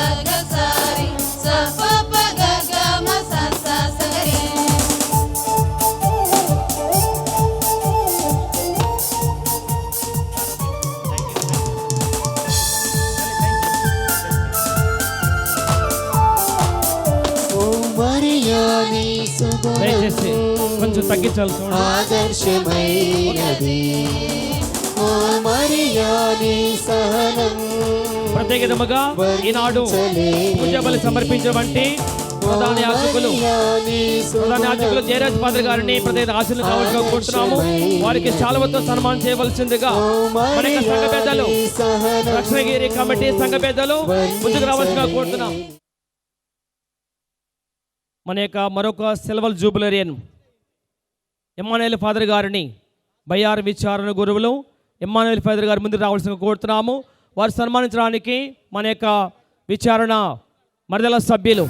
దయచేసి కొంచెం తగ్గించాల్సి ఉంది. ఆదర్శమైనది ఓ మరియాని సహనం. ప్రత్యేకముగా ఈనాడు పూజ బలి సమర్పించవంటి ప్రధాన యాజకులు జయరాజ్ ఫాదర్ గారిని ప్రత్యేక ఆశీర్వాదాలు కావాల్సి కోరుతున్నాము. వారికి శాలువతో సన్మానం చేయవలసిందిగా మన యొక్క సంఘ పెద్దలు, రక్షణగిరి కమిటీ సంఘ పెద్దలు ముందుకు రావాల్సిగా కోరుతున్నాం. మన యొక్క మరొక సిల్వర్ జూబిలరియన్ ఎమ్మానుయేల్ ఫాదర్ గారిని బయ్యారు విచారణ గురువులు ఎమ్మానుయేల్ ఫాదర్ గారు ముందుకు రావాల్సిన కోరుతున్నాము. వారు సన్మానించడానికి మన యొక్క విచారణ మరదల సభ్యులు